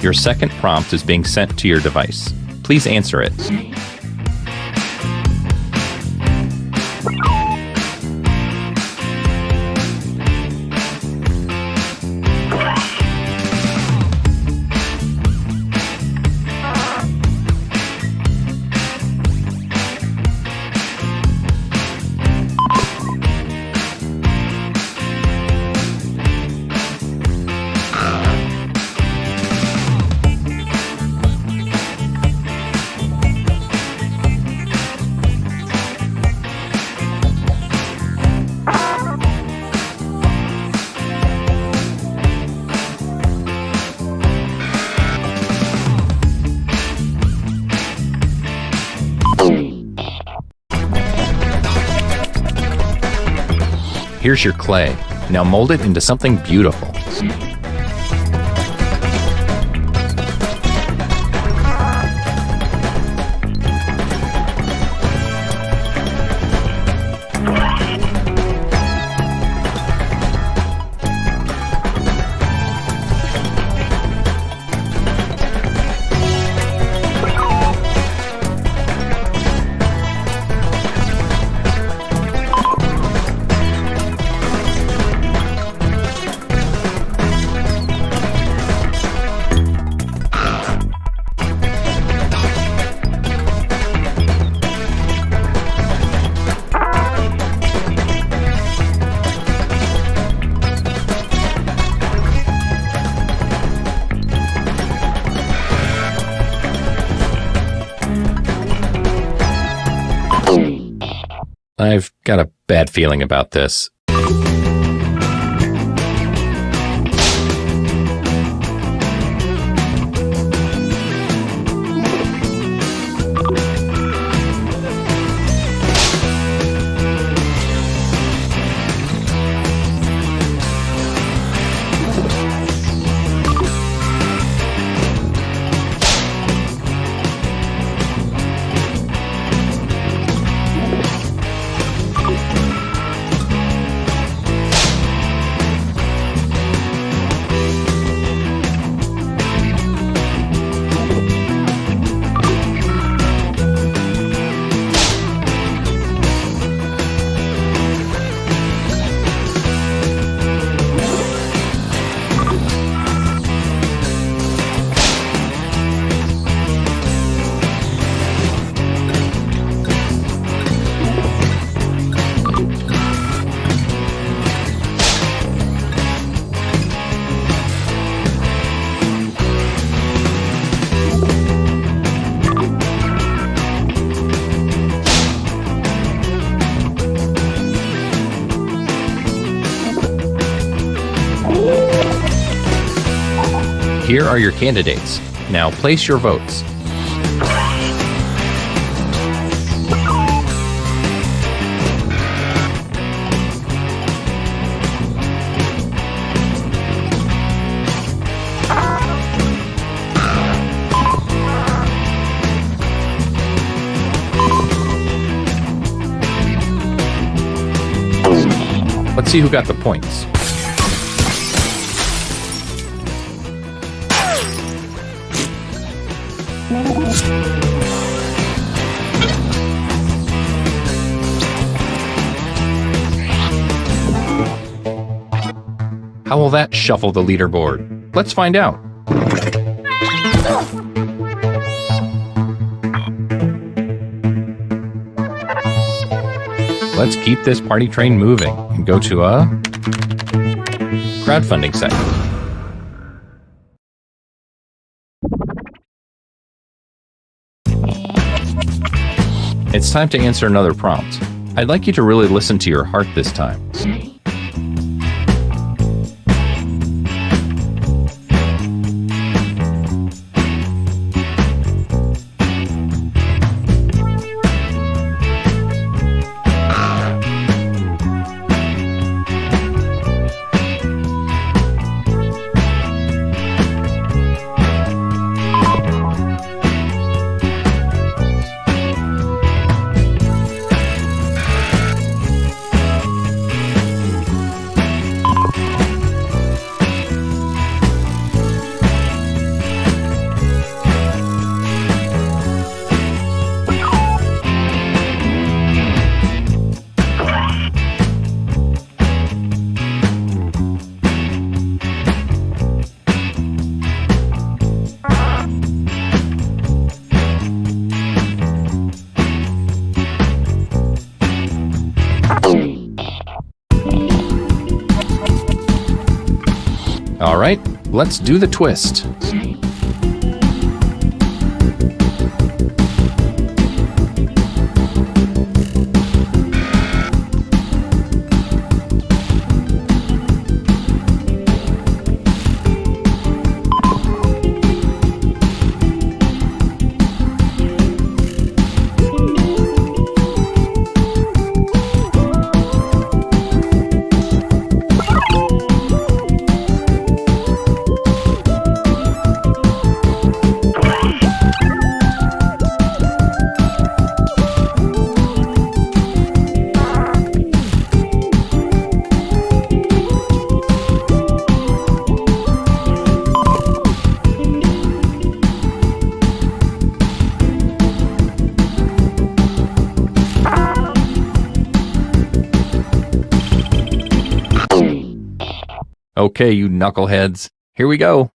Your second prompt is being sent to your device. Please answer it. Here's your clay. Now mold it into something beautiful. I've got a bad feeling about this. Here are your candidates. Now place your votes. Let's see who got the points. How will that shuffle the leaderboard? Let's find out. let's keep this party train moving and go to a crowdfunding site. It's time to answer another prompt. I'd like you to really listen to your heart this time. All right, let's do the twist. Okay, you knuckleheads, here we go.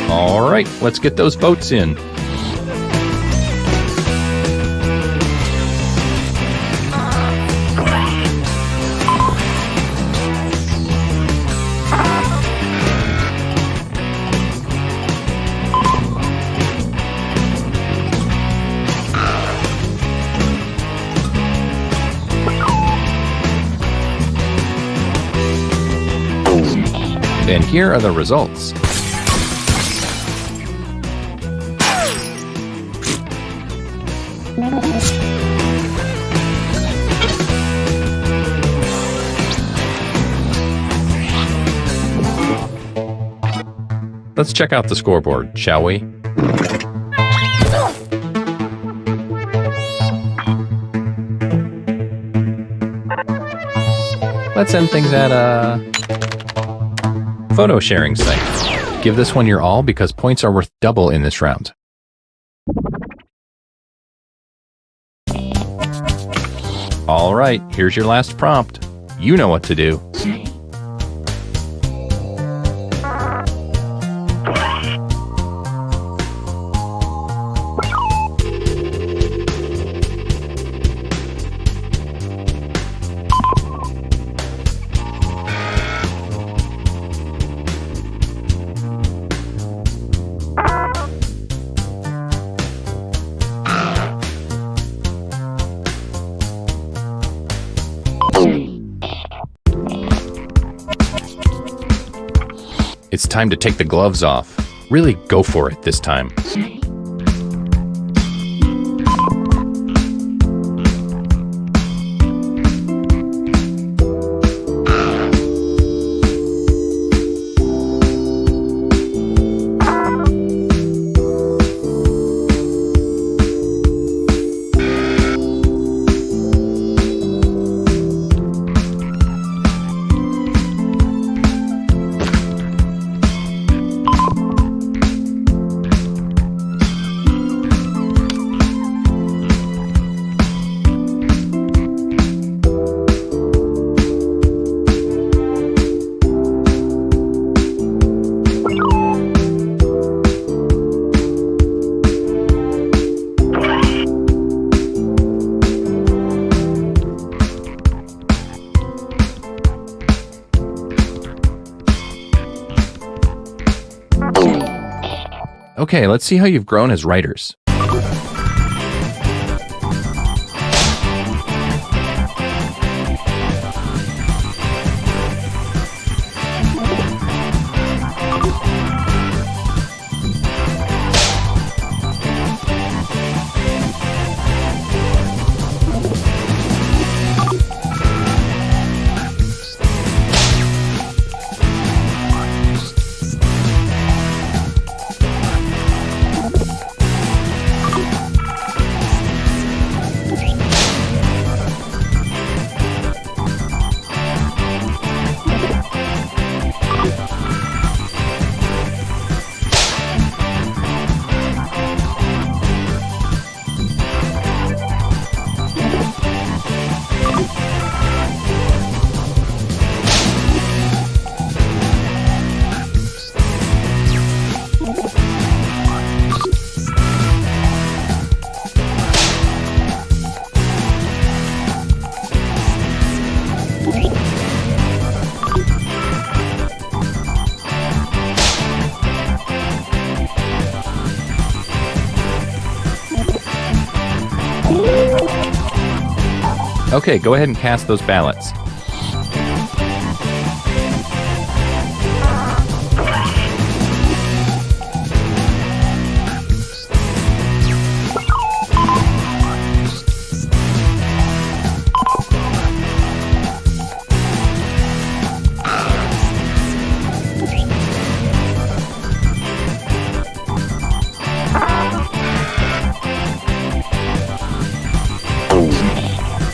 All right, let's get those votes in. And here are the results. Let's check out the scoreboard, shall we? Let's end things at a photo sharing site. Give this one your all because points are worth double in this round. All right, here's your last prompt. You know what to do. It's time to take the gloves off. Really go for it this time. Okay, let's see how you've grown as writers. Okay, go ahead and cast those ballots.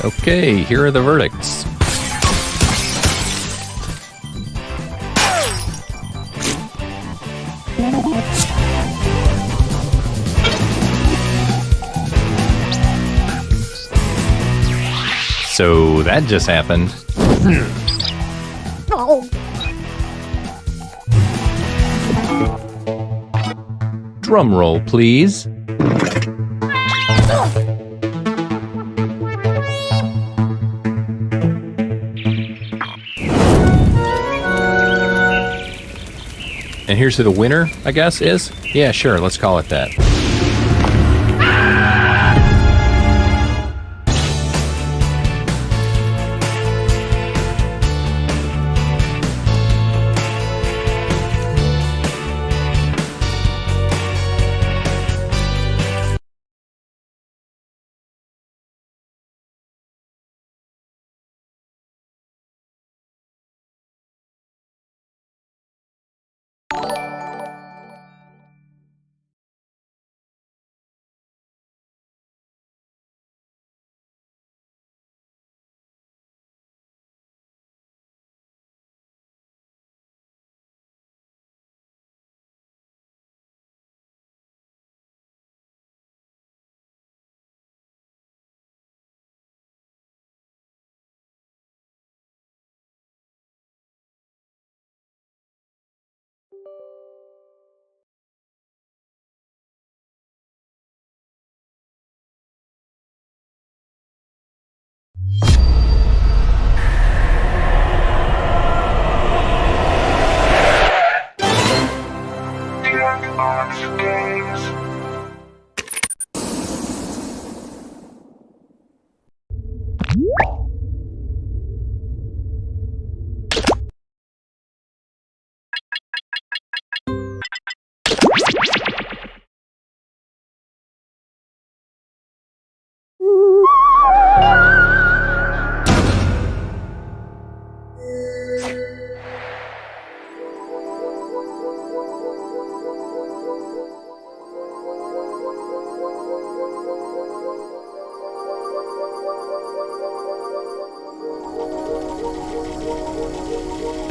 Okay, here are the verdicts. So that just happened. Drum roll, please. And here's who the winner, I guess, is? Yeah, sure, let's call it that.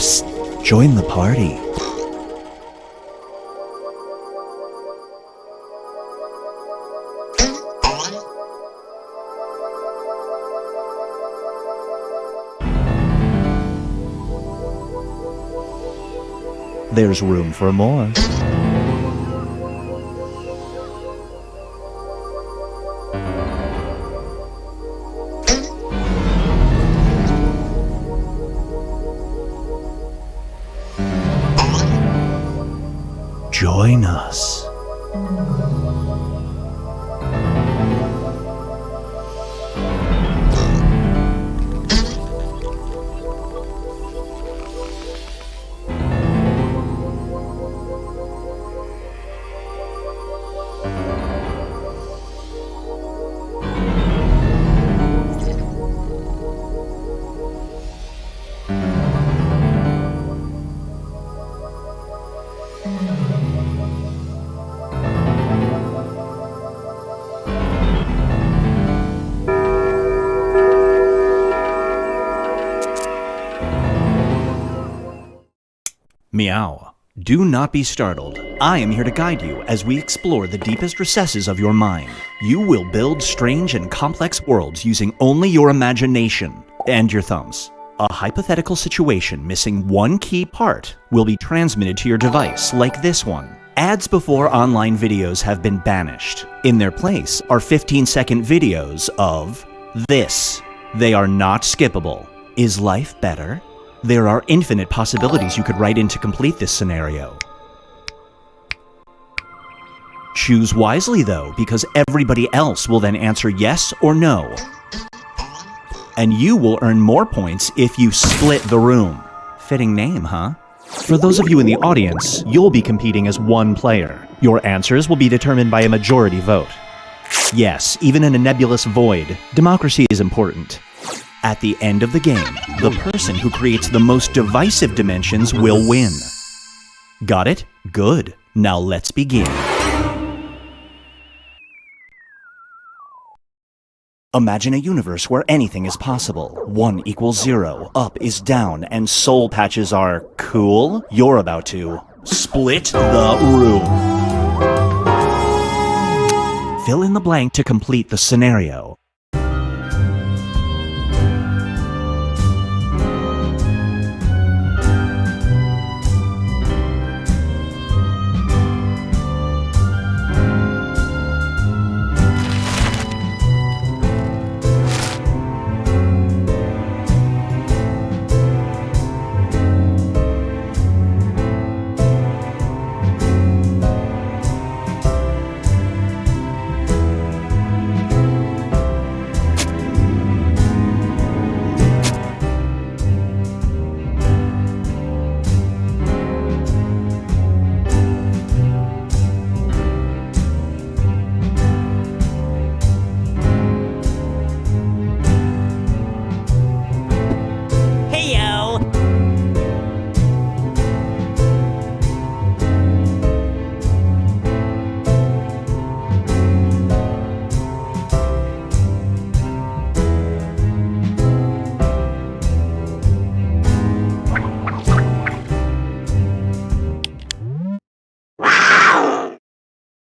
Psst, join the party. There's room for more. Join us. Meow. Do not be startled. I am here to guide you as we explore the deepest recesses of your mind. You will build strange and complex worlds using only your imagination and your thumbs. A hypothetical situation missing one key part will be transmitted to your device, like this one. Ads before online videos have been banished. In their place are 15-second videos of this. They are not skippable. Is life better? There are infinite possibilities you could write in to complete this scenario. Choose wisely though, because everybody else will then answer yes or no. And you will earn more points if you split the room. Fitting name, huh? For those of you in the audience, you'll be competing as one player. Your answers will be determined by a majority vote. Yes, even in a nebulous void, democracy is important. At the end of the game, the person who creates the most divisive dimensions will win. Got it? Good. Now let's begin. Imagine a universe where anything is possible. 1 equals 0, up is down, and soul patches are cool. You're about to split the room. Fill in the blank to complete the scenario.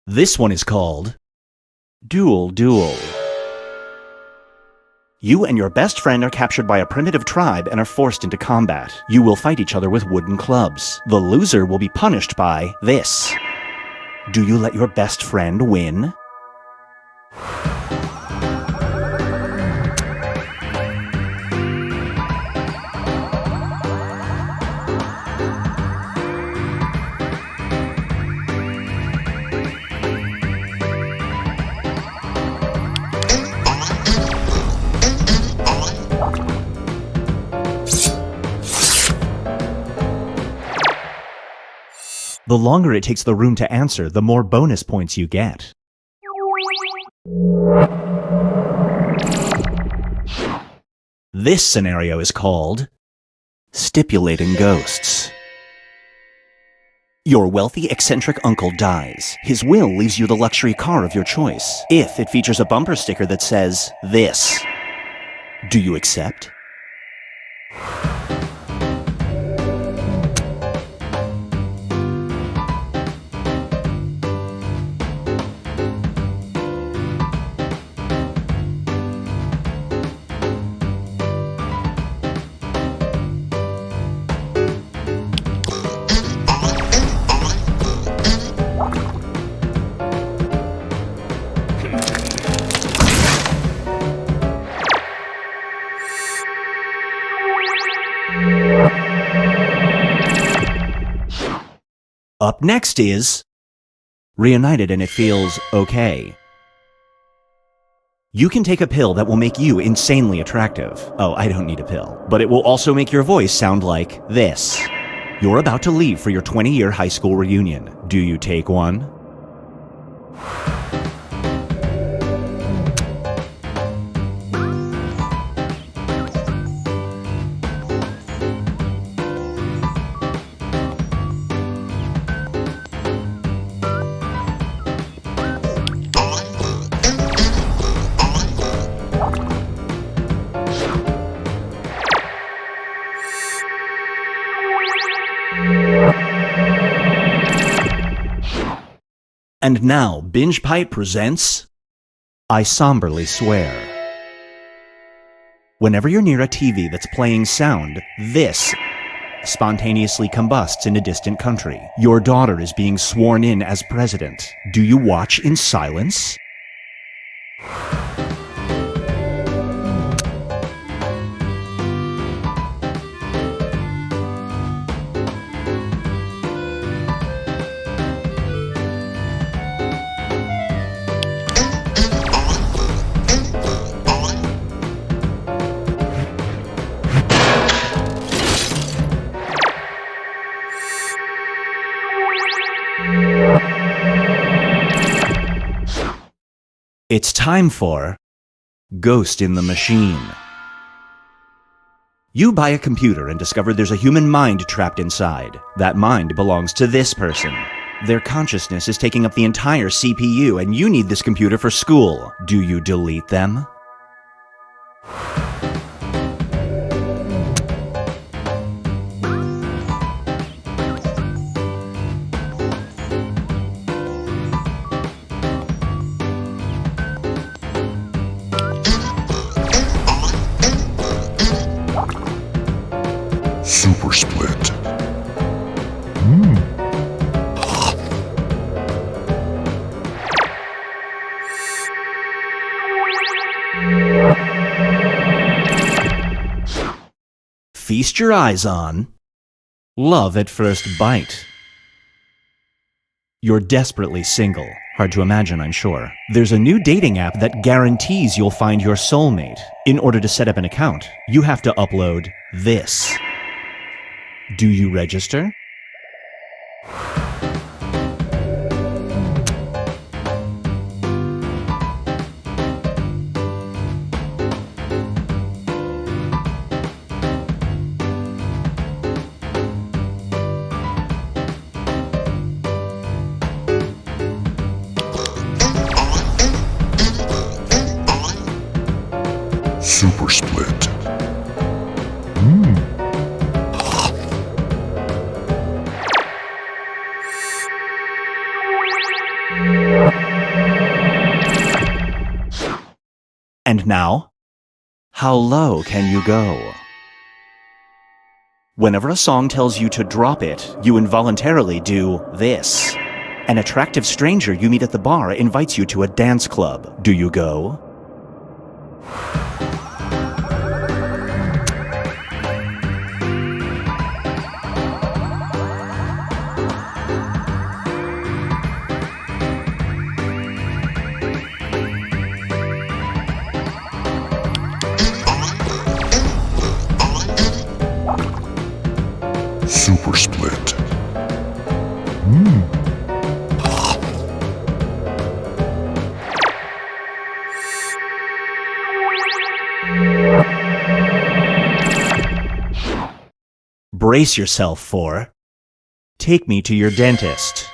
This one is called Duel. You and your best friend are captured by a primitive tribe and are forced into combat. You will fight each other with wooden clubs. The loser will be punished by this. Do you let your best friend win? The longer it takes the room to answer, the more bonus points you get. This scenario is called Stipulating Ghosts. Your wealthy, eccentric uncle dies. His will leaves you the luxury car of your choice, if it features a bumper sticker that says, this. Do you accept? Up next is reunited and it feels okay. You can take a pill that will make you insanely attractive. Oh, I don't need a pill. But it will also make your voice sound like this. You're about to leave for your 20-year high school reunion. Do you take one? And now, Binge Pipe presents I Somberly Swear. Whenever you're near a TV that's playing sound, this spontaneously combusts in a distant country. Your daughter is being sworn in as president. Do you watch in silence? It's time for Ghost in the Machine. You buy a computer and discover there's a human mind trapped inside. That mind belongs to this person. Their consciousness is taking up the entire CPU and you need this computer for school. Do you delete them? Super Split. Feast your eyes on Love at First Bite. You're desperately single. Hard to imagine, I'm sure. There's a new dating app that guarantees you'll find your soulmate. In order to set up an account, you have to upload this. Do you register? Super Split. And now, how low can you go? Whenever a song tells you to drop it, you involuntarily do this. An attractive stranger you meet at the bar invites you to a dance club. Do you go? Super Split. Brace yourself for Take Me to Your Dentist.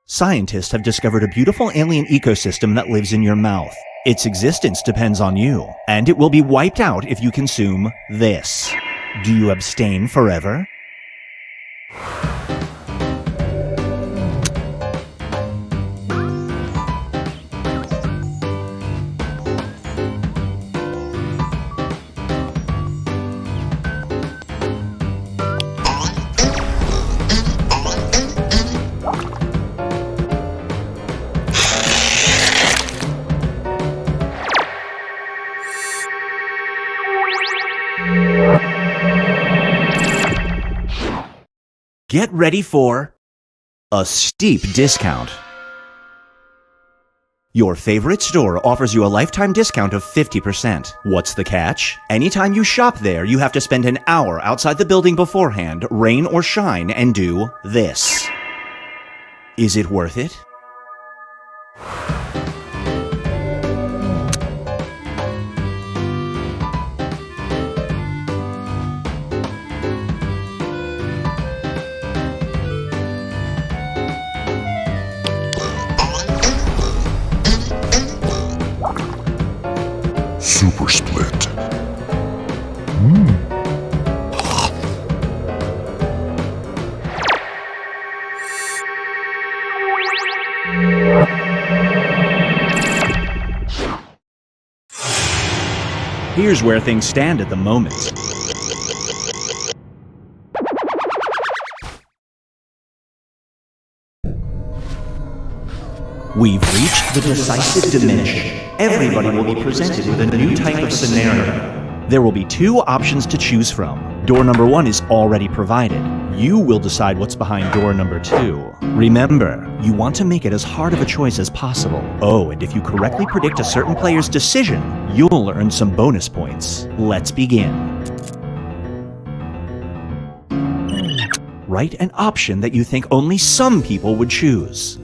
Scientists have discovered a beautiful alien ecosystem that lives in your mouth. Its existence depends on you, and it will be wiped out if you consume this. Do you abstain forever? Get ready for a steep discount. Your favorite store offers you a lifetime discount of 50%. What's the catch? Anytime you shop there, you have to spend an hour outside the building beforehand, rain or shine, and do this. Is it worth it? Super Split. Here's where things stand at the moment. We've reached the decisive dimension. Everybody will be presented with a new type of scenario. There will be two options to choose from. Door number 1 is already provided. You will decide what's behind door number 2. Remember, you want to make it as hard of a choice as possible. Oh, and if you correctly predict a certain player's decision, you'll earn some bonus points. Let's begin. Write an option that you think only some people would choose.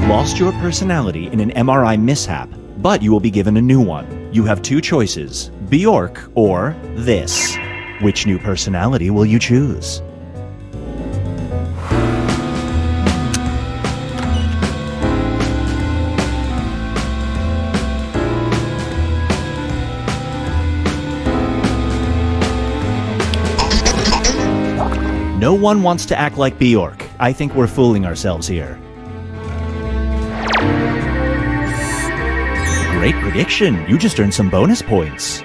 Lost your personality in an MRI mishap, but you will be given a new one. You have two choices, Bjork or this. Which new personality will you choose? No one wants to act like Bjork. I think we're fooling ourselves here. Great prediction. You just earned some bonus points.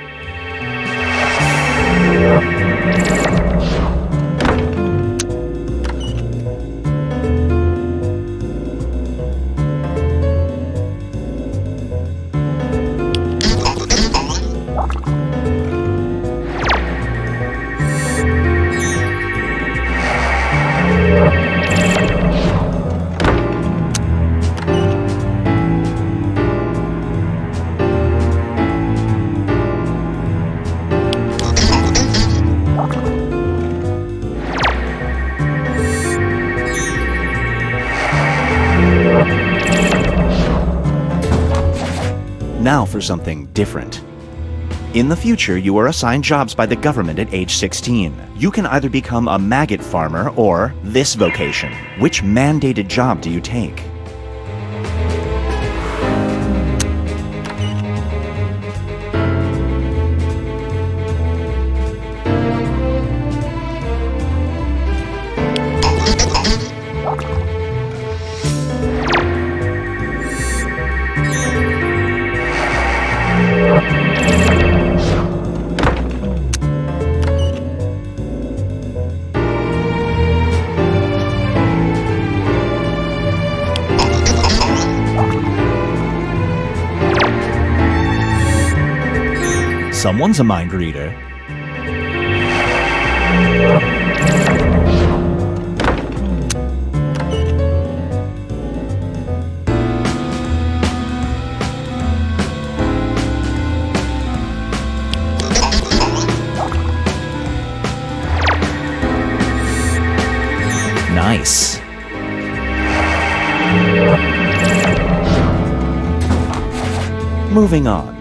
Now for something different. In the future, you are assigned jobs by the government at age 16. You can either become a maggot farmer or this vocation. Which mandated job do you take? Someone's a mind reader. Nice. Moving on.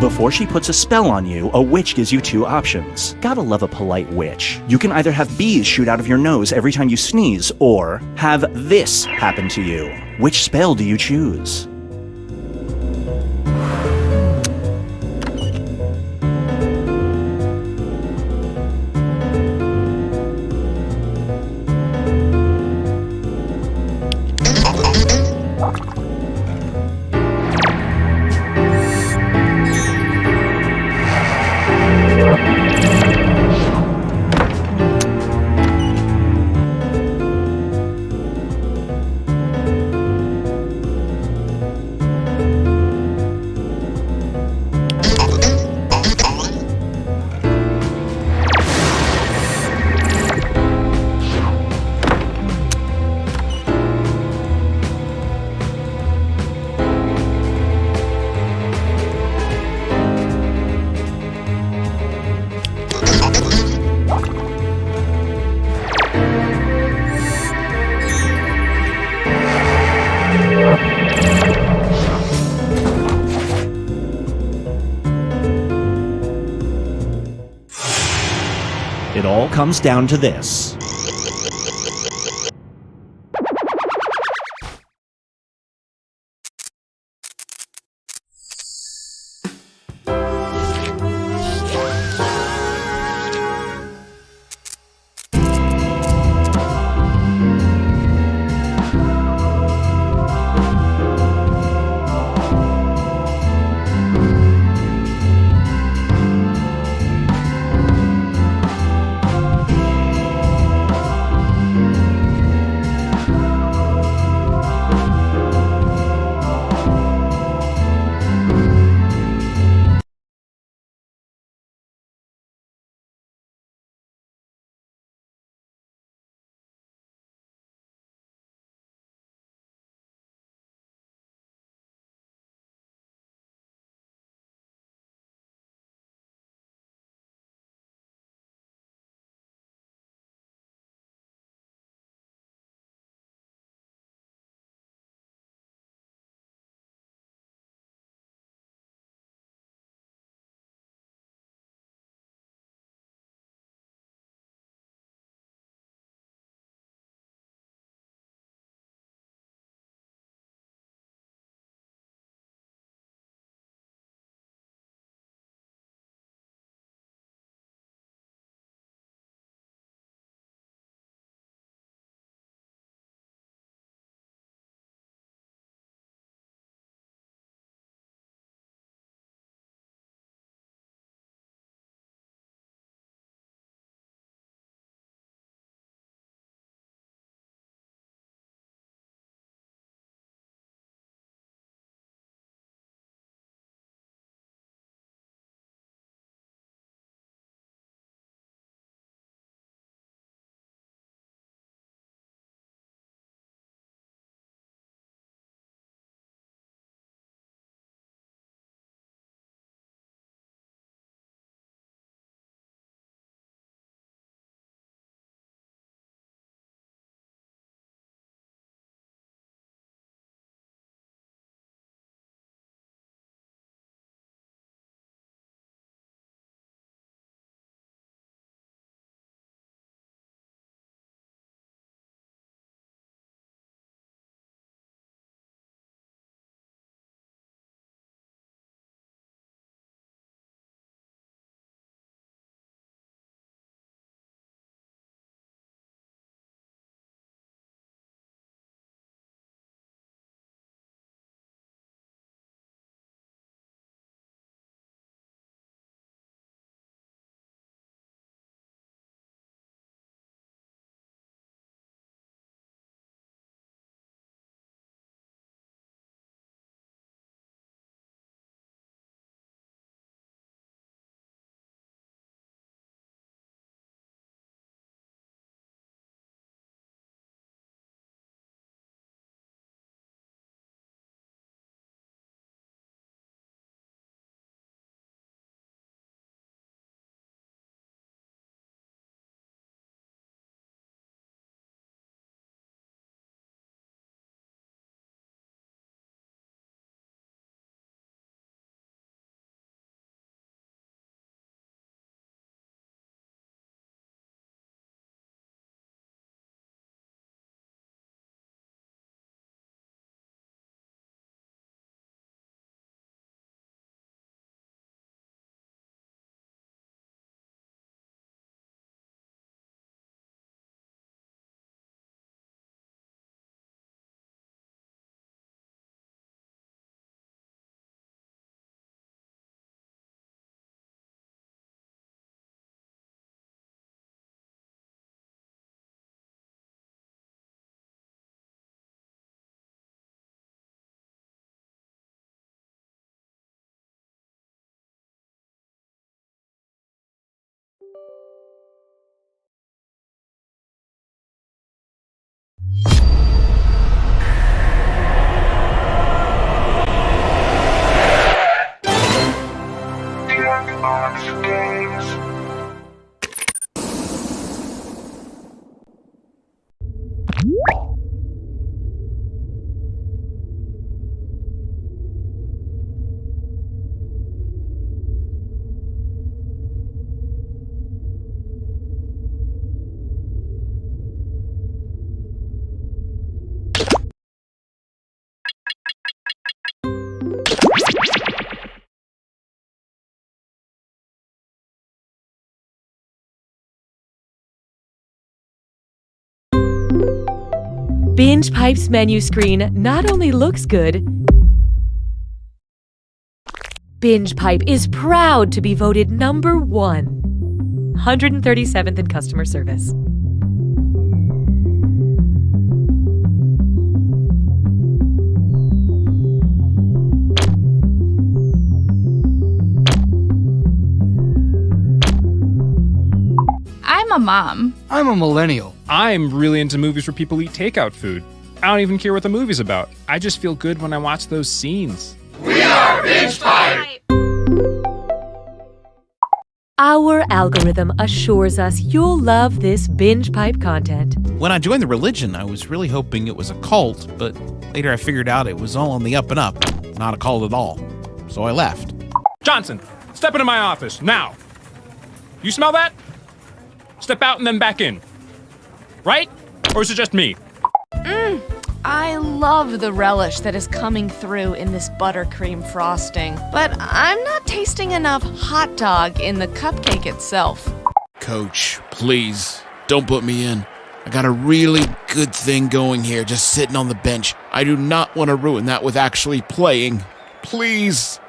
Before she puts a spell on you, a witch gives you two options. Gotta love a polite witch. You can either have bees shoot out of your nose every time you sneeze, or have this happen to you. Which spell do you choose? It all comes down to this. Binge Pipe's menu screen not only looks good, Binge Pipe is proud to be voted number 137th in customer service. I'm a mom. I'm a millennial. I'm really into movies where people eat takeout food. I don't even care what the movie's about. I just feel good when I watch those scenes. We are Binge Pipe! Our algorithm assures us you'll love this Binge Pipe content. When I joined the religion, I was really hoping it was a cult, but later I figured out it was all on the up and up, not a cult at all. So I left. Johnson, step into my office, now! You smell that? Step out and then back in. Right? Or is it just me? I love the relish that is coming through in this buttercream frosting, but I'm not tasting enough hot dog in the cupcake itself. Coach, please, don't put me in. I got a really good thing going here, just sitting on the bench. I do not want to ruin that with actually playing. Please.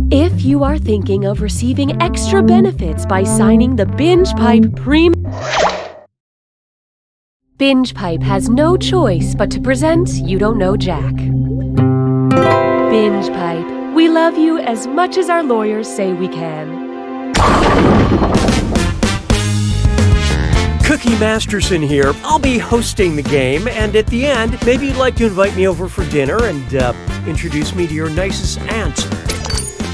If you are thinking of receiving extra benefits by signing the Binge Pipe Premium, Binge Pipe has no choice but to present You Don't Know Jack. Binge Pipe, we love you as much as our lawyers say we can. Cookie Masterson here. I'll be hosting the game, and at the end, maybe you'd like to invite me over for dinner and introduce me to your nicest aunt.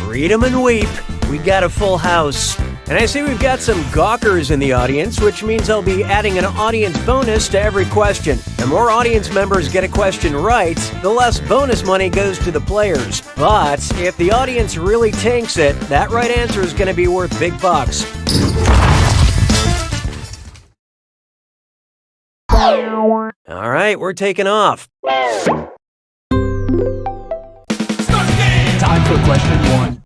Read 'em and weep. We got a full house. And I see we've got some gawkers in the audience, which means I'll be adding an audience bonus to every question. The more audience members get a question right, the less bonus money goes to the players. But if the audience really tanks it, that right answer is going to be worth big bucks. All right, we're taking off. Time for question 1.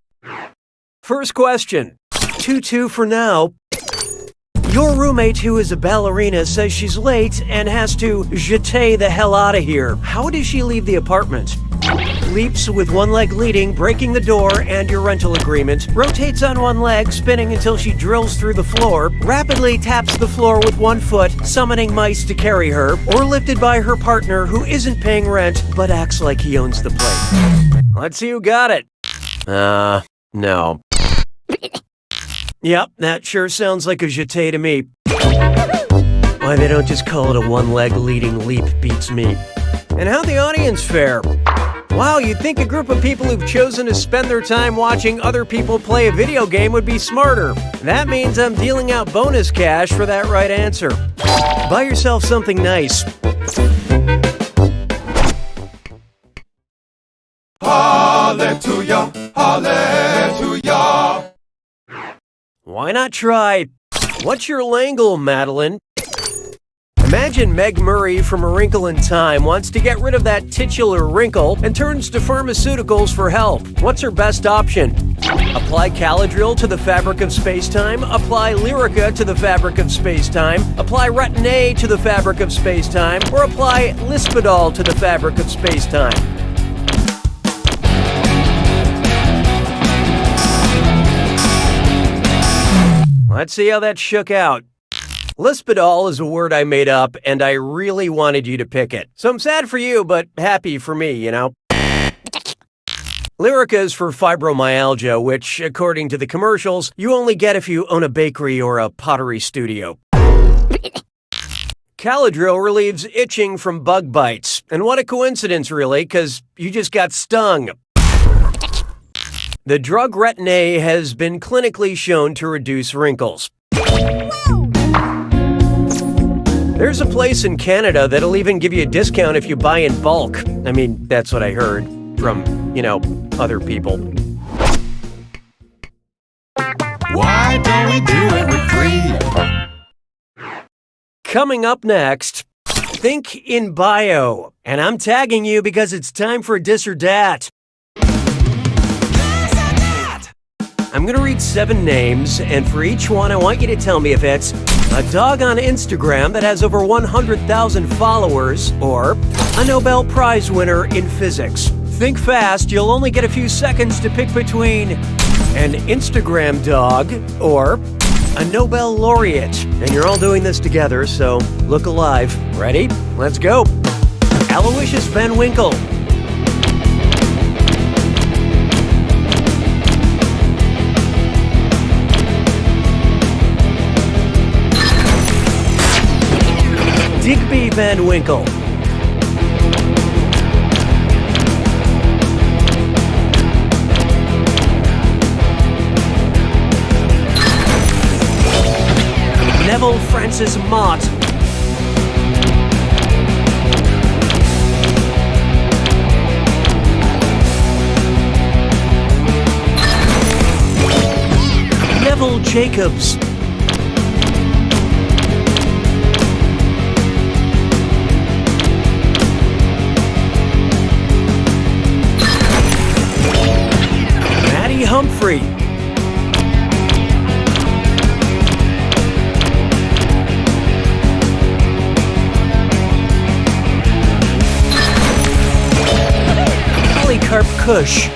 First question. 2-2 for now. Your roommate, who is a ballerina, says she's late and has to jeter the hell out of here. How does she leave the apartment? Leaps with one leg leading, breaking the door and your rental agreement, rotates on one leg, spinning until she drills through the floor, rapidly taps the floor with one foot, summoning mice to carry her, or lifted by her partner who isn't paying rent but acts like he owns the place. Let's see who got it. No. Yep, that sure sounds like a jeté to me. Why they don't just call it a one-leg leading leap beats me. And how'd the audience fare? Wow, you'd think a group of people who've chosen to spend their time watching other people play a video game would be smarter. That means I'm dealing out bonus cash for that right answer. Buy yourself something nice. Hallelujah, hallelujah. Why not try, what's your langle, Madeline? Imagine Meg Murray from A Wrinkle in Time wants to get rid of that titular wrinkle and turns to pharmaceuticals for help. What's her best option? Apply Caladryl to the fabric of space-time, apply Lyrica to the fabric of space-time, apply Retin-A to the fabric of space-time, or apply Lispidol to the fabric of space-time. Let's see how that shook out. Lispidol is a word I made up, and I really wanted you to pick it. So I'm sad for you, but happy for me, you know? Lyrica is for fibromyalgia, which, according to the commercials, you only get if you own a bakery or a pottery studio. Caladrill relieves itching from bug bites. And what a coincidence, really, because you just got stung. The drug Retin-A has been clinically shown to reduce wrinkles. There's a place in Canada that'll even give you a discount if you buy in bulk. I mean, that's what I heard from, other people. Why don't we do it for free? Coming up next, think in bio. And I'm tagging you because it's time for Dis or Dat. I'm going to read 7 names, and for each one, I want you to tell me if it's a dog on Instagram that has over 100,000 followers, or a Nobel Prize winner in physics. Think fast, you'll only get a few seconds to pick between an Instagram dog or a Nobel laureate. And you're all doing this together, so look alive. Ready? Let's go. Aloysius Van Winkle. Digby Van Winkle. Neville Francis Mott. Neville Jacobs. Humphrey. Polycarp Kush.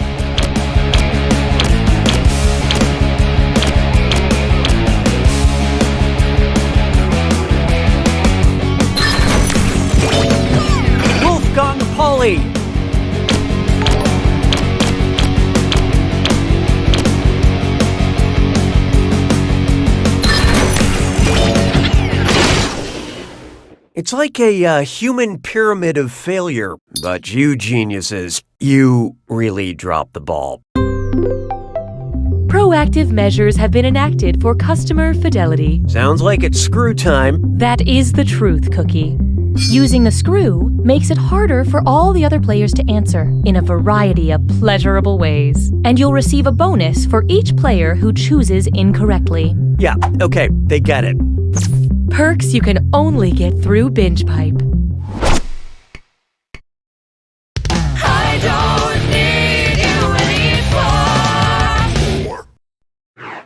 Wolfgang Pauli. It's like a human pyramid of failure, but you geniuses, you really dropped the ball. Proactive measures have been enacted for customer fidelity. Sounds like it's screw time. That is the truth, Cookie. Using the screw makes it harder for all the other players to answer in a variety of pleasurable ways. And you'll receive a bonus for each player who chooses incorrectly. Yeah, okay, they get it. Perks you can only get through Binge Pipe. I don't need you anymore.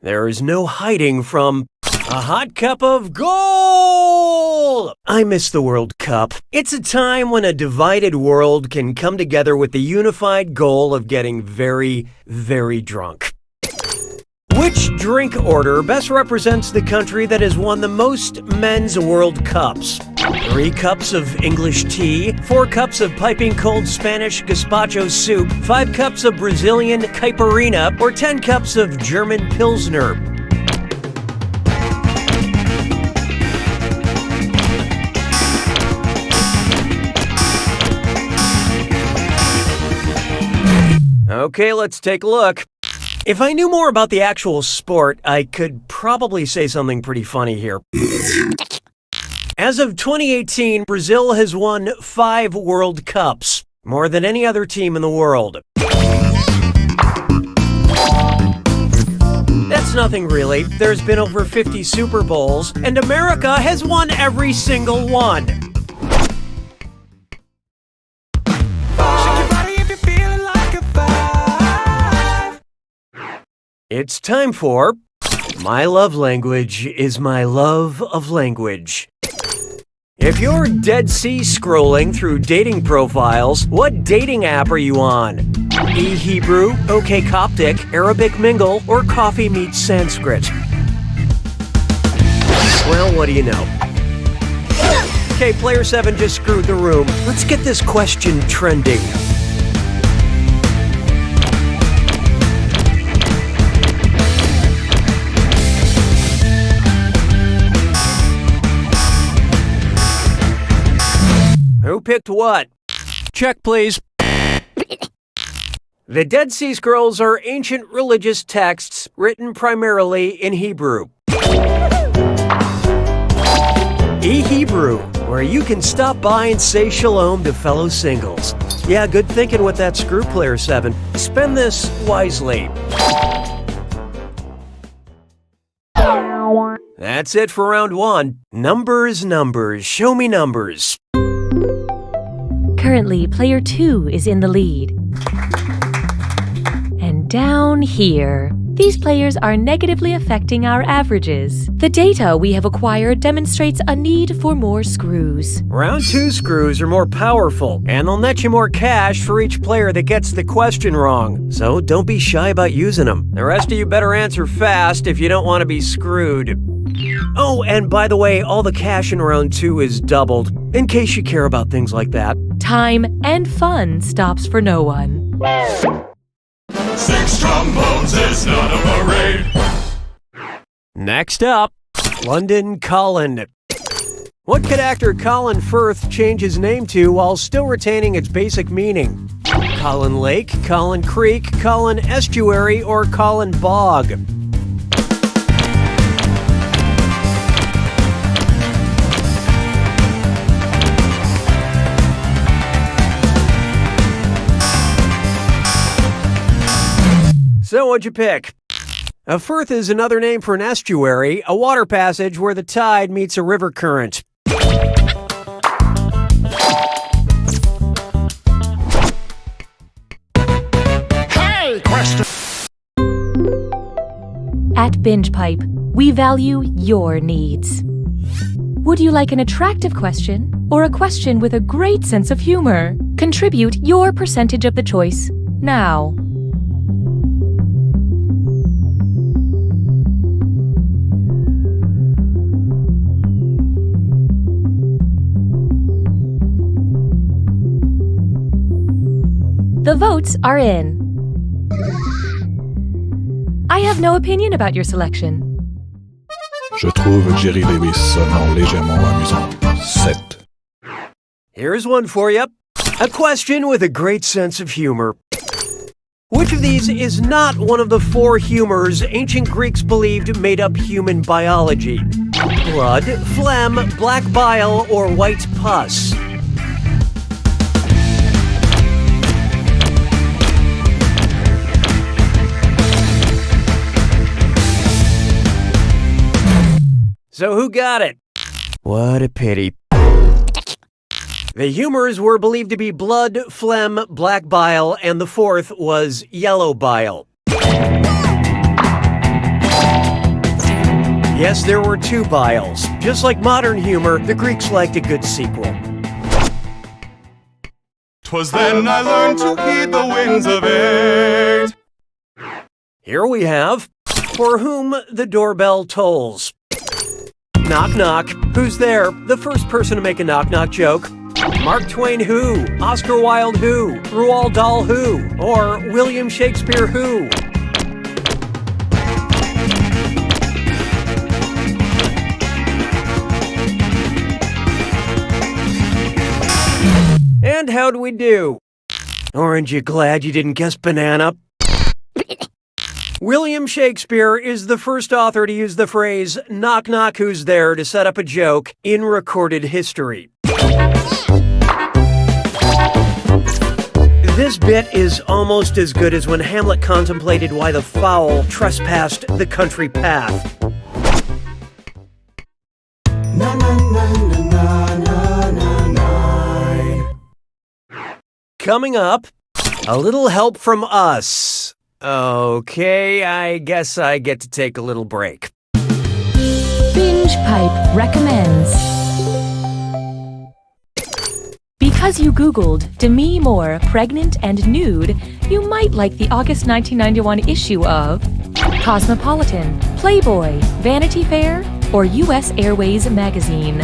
There is no hiding from a hot cup of gold! I miss the World Cup. It's a time when a divided world can come together with the unified goal of getting very, very drunk. Which drink order best represents the country that has won the most men's World Cups? 3 cups of English tea, 4 cups of piping cold Spanish gazpacho soup, 5 cups of Brazilian caipirinha, or 10 cups of German Pilsner? Okay, let's take a look. If I knew more about the actual sport, I could probably say something pretty funny here. As of 2018, Brazil has won 5 World Cups, more than any other team in the world. That's nothing really. There's been over 50 Super Bowls, and America has won every single one. It's time for My Love Language is My Love of Language. If you're dead sea scrolling through dating profiles, what dating app are you on? eHebrew, OkCoptic, Arabic Mingle, or Coffee Meets Sanskrit? Well, what do you know? Okay, Player 7 just screwed the room. Let's get this question trending. picked what? Check, please. The Dead Sea Scrolls are ancient religious texts written primarily in Hebrew. E-Hebrew, where you can stop by and say shalom to fellow singles. Yeah, good thinking with that screw, Player 7. Spend this wisely. That's it for round 1. Numbers, numbers. Show me numbers. Currently, player 2 is in the lead. And down here, these players are negatively affecting our averages. The data we have acquired demonstrates a need for more screws. Round 2 screws are more powerful, and they'll net you more cash for each player that gets the question wrong. So don't be shy about using them. The rest of you better answer fast if you don't want to be screwed. Oh, and by the way, all the cash in round 2 is doubled, in case you care about things like that. Time and fun stops for no one. 6 trombones is not a parade. Next up, London Colin. What could actor Colin Firth change his name to while still retaining its basic meaning? Colin Lake, Colin Creek, Colin Estuary, or Colin Bog? So what'd you pick? A firth is another name for an estuary, a water passage where the tide meets a river current. Hey, question! At Binge Pipe, we value your needs. Would you like an attractive question or a question with a great sense of humor? Contribute your percentage of the choice now. The votes are in. I have no opinion about your selection. Je trouve Jerry Lewis seulement légèrement amusant. 7. Here's one for you. A question with a great sense of humor. Which of these is not one of the 4 humors ancient Greeks believed made up human biology? Blood, phlegm, black bile, or white pus? So who got it? What a pity. The humors were believed to be blood, phlegm, black bile, and the 4th was yellow bile. Yes, there were 2 biles. Just like modern humor, the Greeks liked a good sequel. 'Twas then I learned to heed the winds of 8. Here we have For Whom the Doorbell Tolls. Knock knock. Who's there? The first person to make a knock knock joke. Mark Twain who? Oscar Wilde who? Roald Dahl who? Or William Shakespeare who? And how'd we do? Aren't you glad you didn't guess banana? William Shakespeare is the first author to use the phrase, knock knock who's there, to set up a joke in recorded history. This bit is almost as good as when Hamlet contemplated why the fowl trespassed the country path. Na na na na na na na. Coming up, a little help from us. Okay, I guess I get to take a little break. Binge Pipe recommends. Because you Googled Demi Moore pregnant and nude, you might like the August 1991 issue of Cosmopolitan, Playboy, Vanity Fair, or U.S. Airways magazine.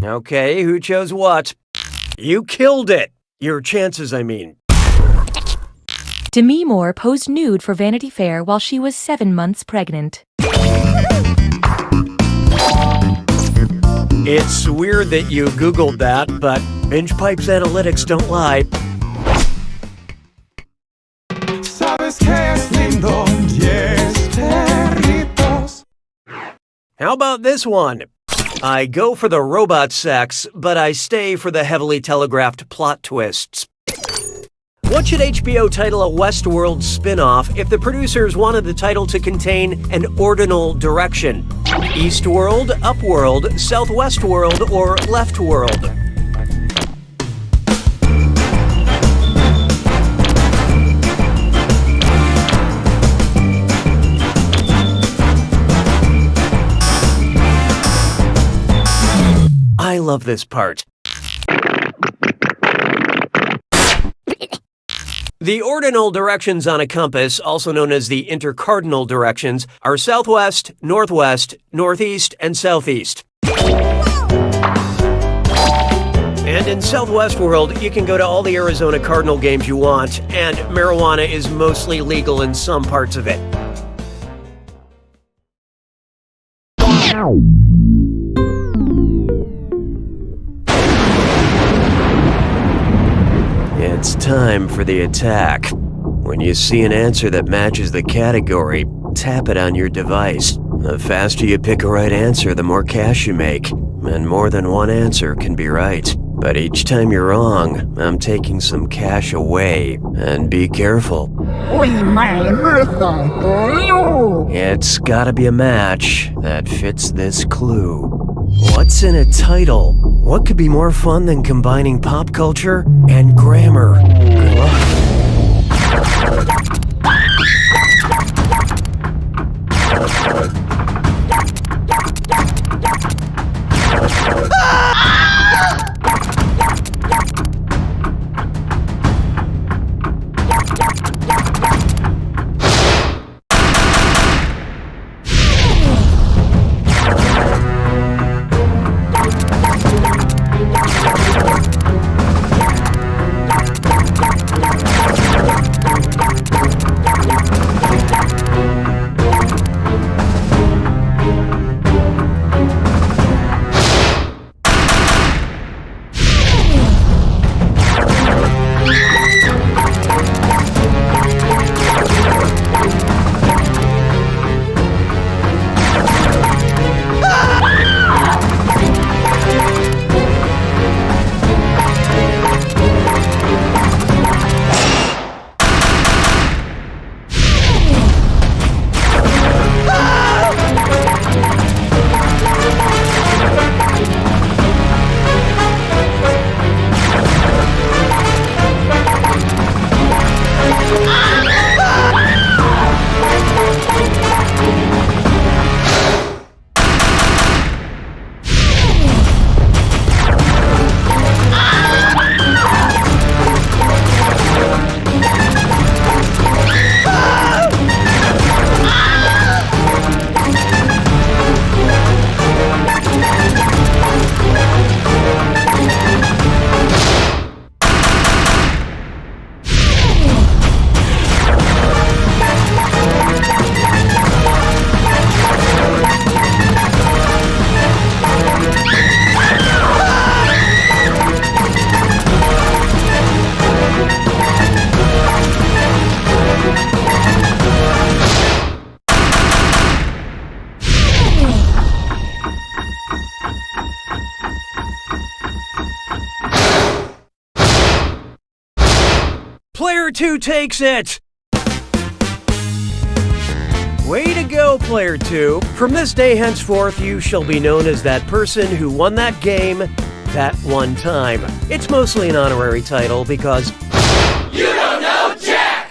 Okay, who chose what? You killed it! Your chances, I mean. Demi Moore posed nude for Vanity Fair while she was 7 months pregnant. It's weird that you Googled that, but BingePipe's analytics don't lie. Sabes que es lindo, 10 perritos. How about this one? I go for the robot sex, but I stay for the heavily telegraphed plot twists. What should HBO title a Westworld spin-off if the producers wanted the title to contain an ordinal direction? Eastworld, Upworld, Southwestworld, or Leftworld? I love this part. The ordinal directions on a compass, also known as the intercardinal directions, are southwest, northwest, northeast, and southeast. And in Southwest World, you can go to all the Arizona Cardinal games you want, and marijuana is mostly legal in some parts of it. It's time for the attack. When you see an answer that matches the category, tap it on your device. The faster you pick a right answer, the more cash you make. And more than one answer can be right. But each time you're wrong, I'm taking some cash away. And be careful. It's gotta be a match that fits this clue. What's in a title? What could be more fun than combining pop culture and grammar? Good luck. Player 2 takes it! Way to go, Player 2. From this day henceforth, you shall be known as that person who won that game that one time. It's mostly an honorary title because... You don't know Jack!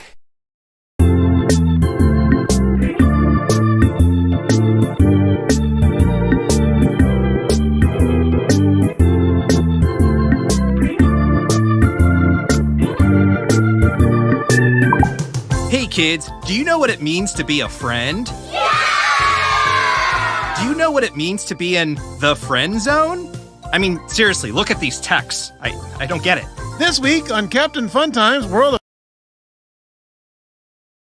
Hey kids, do you know what it means to be a friend? Yeah! Do you know what it means to be in the friend zone? I mean, seriously, look at these texts. I don't get it. This week on Captain Funtime's World of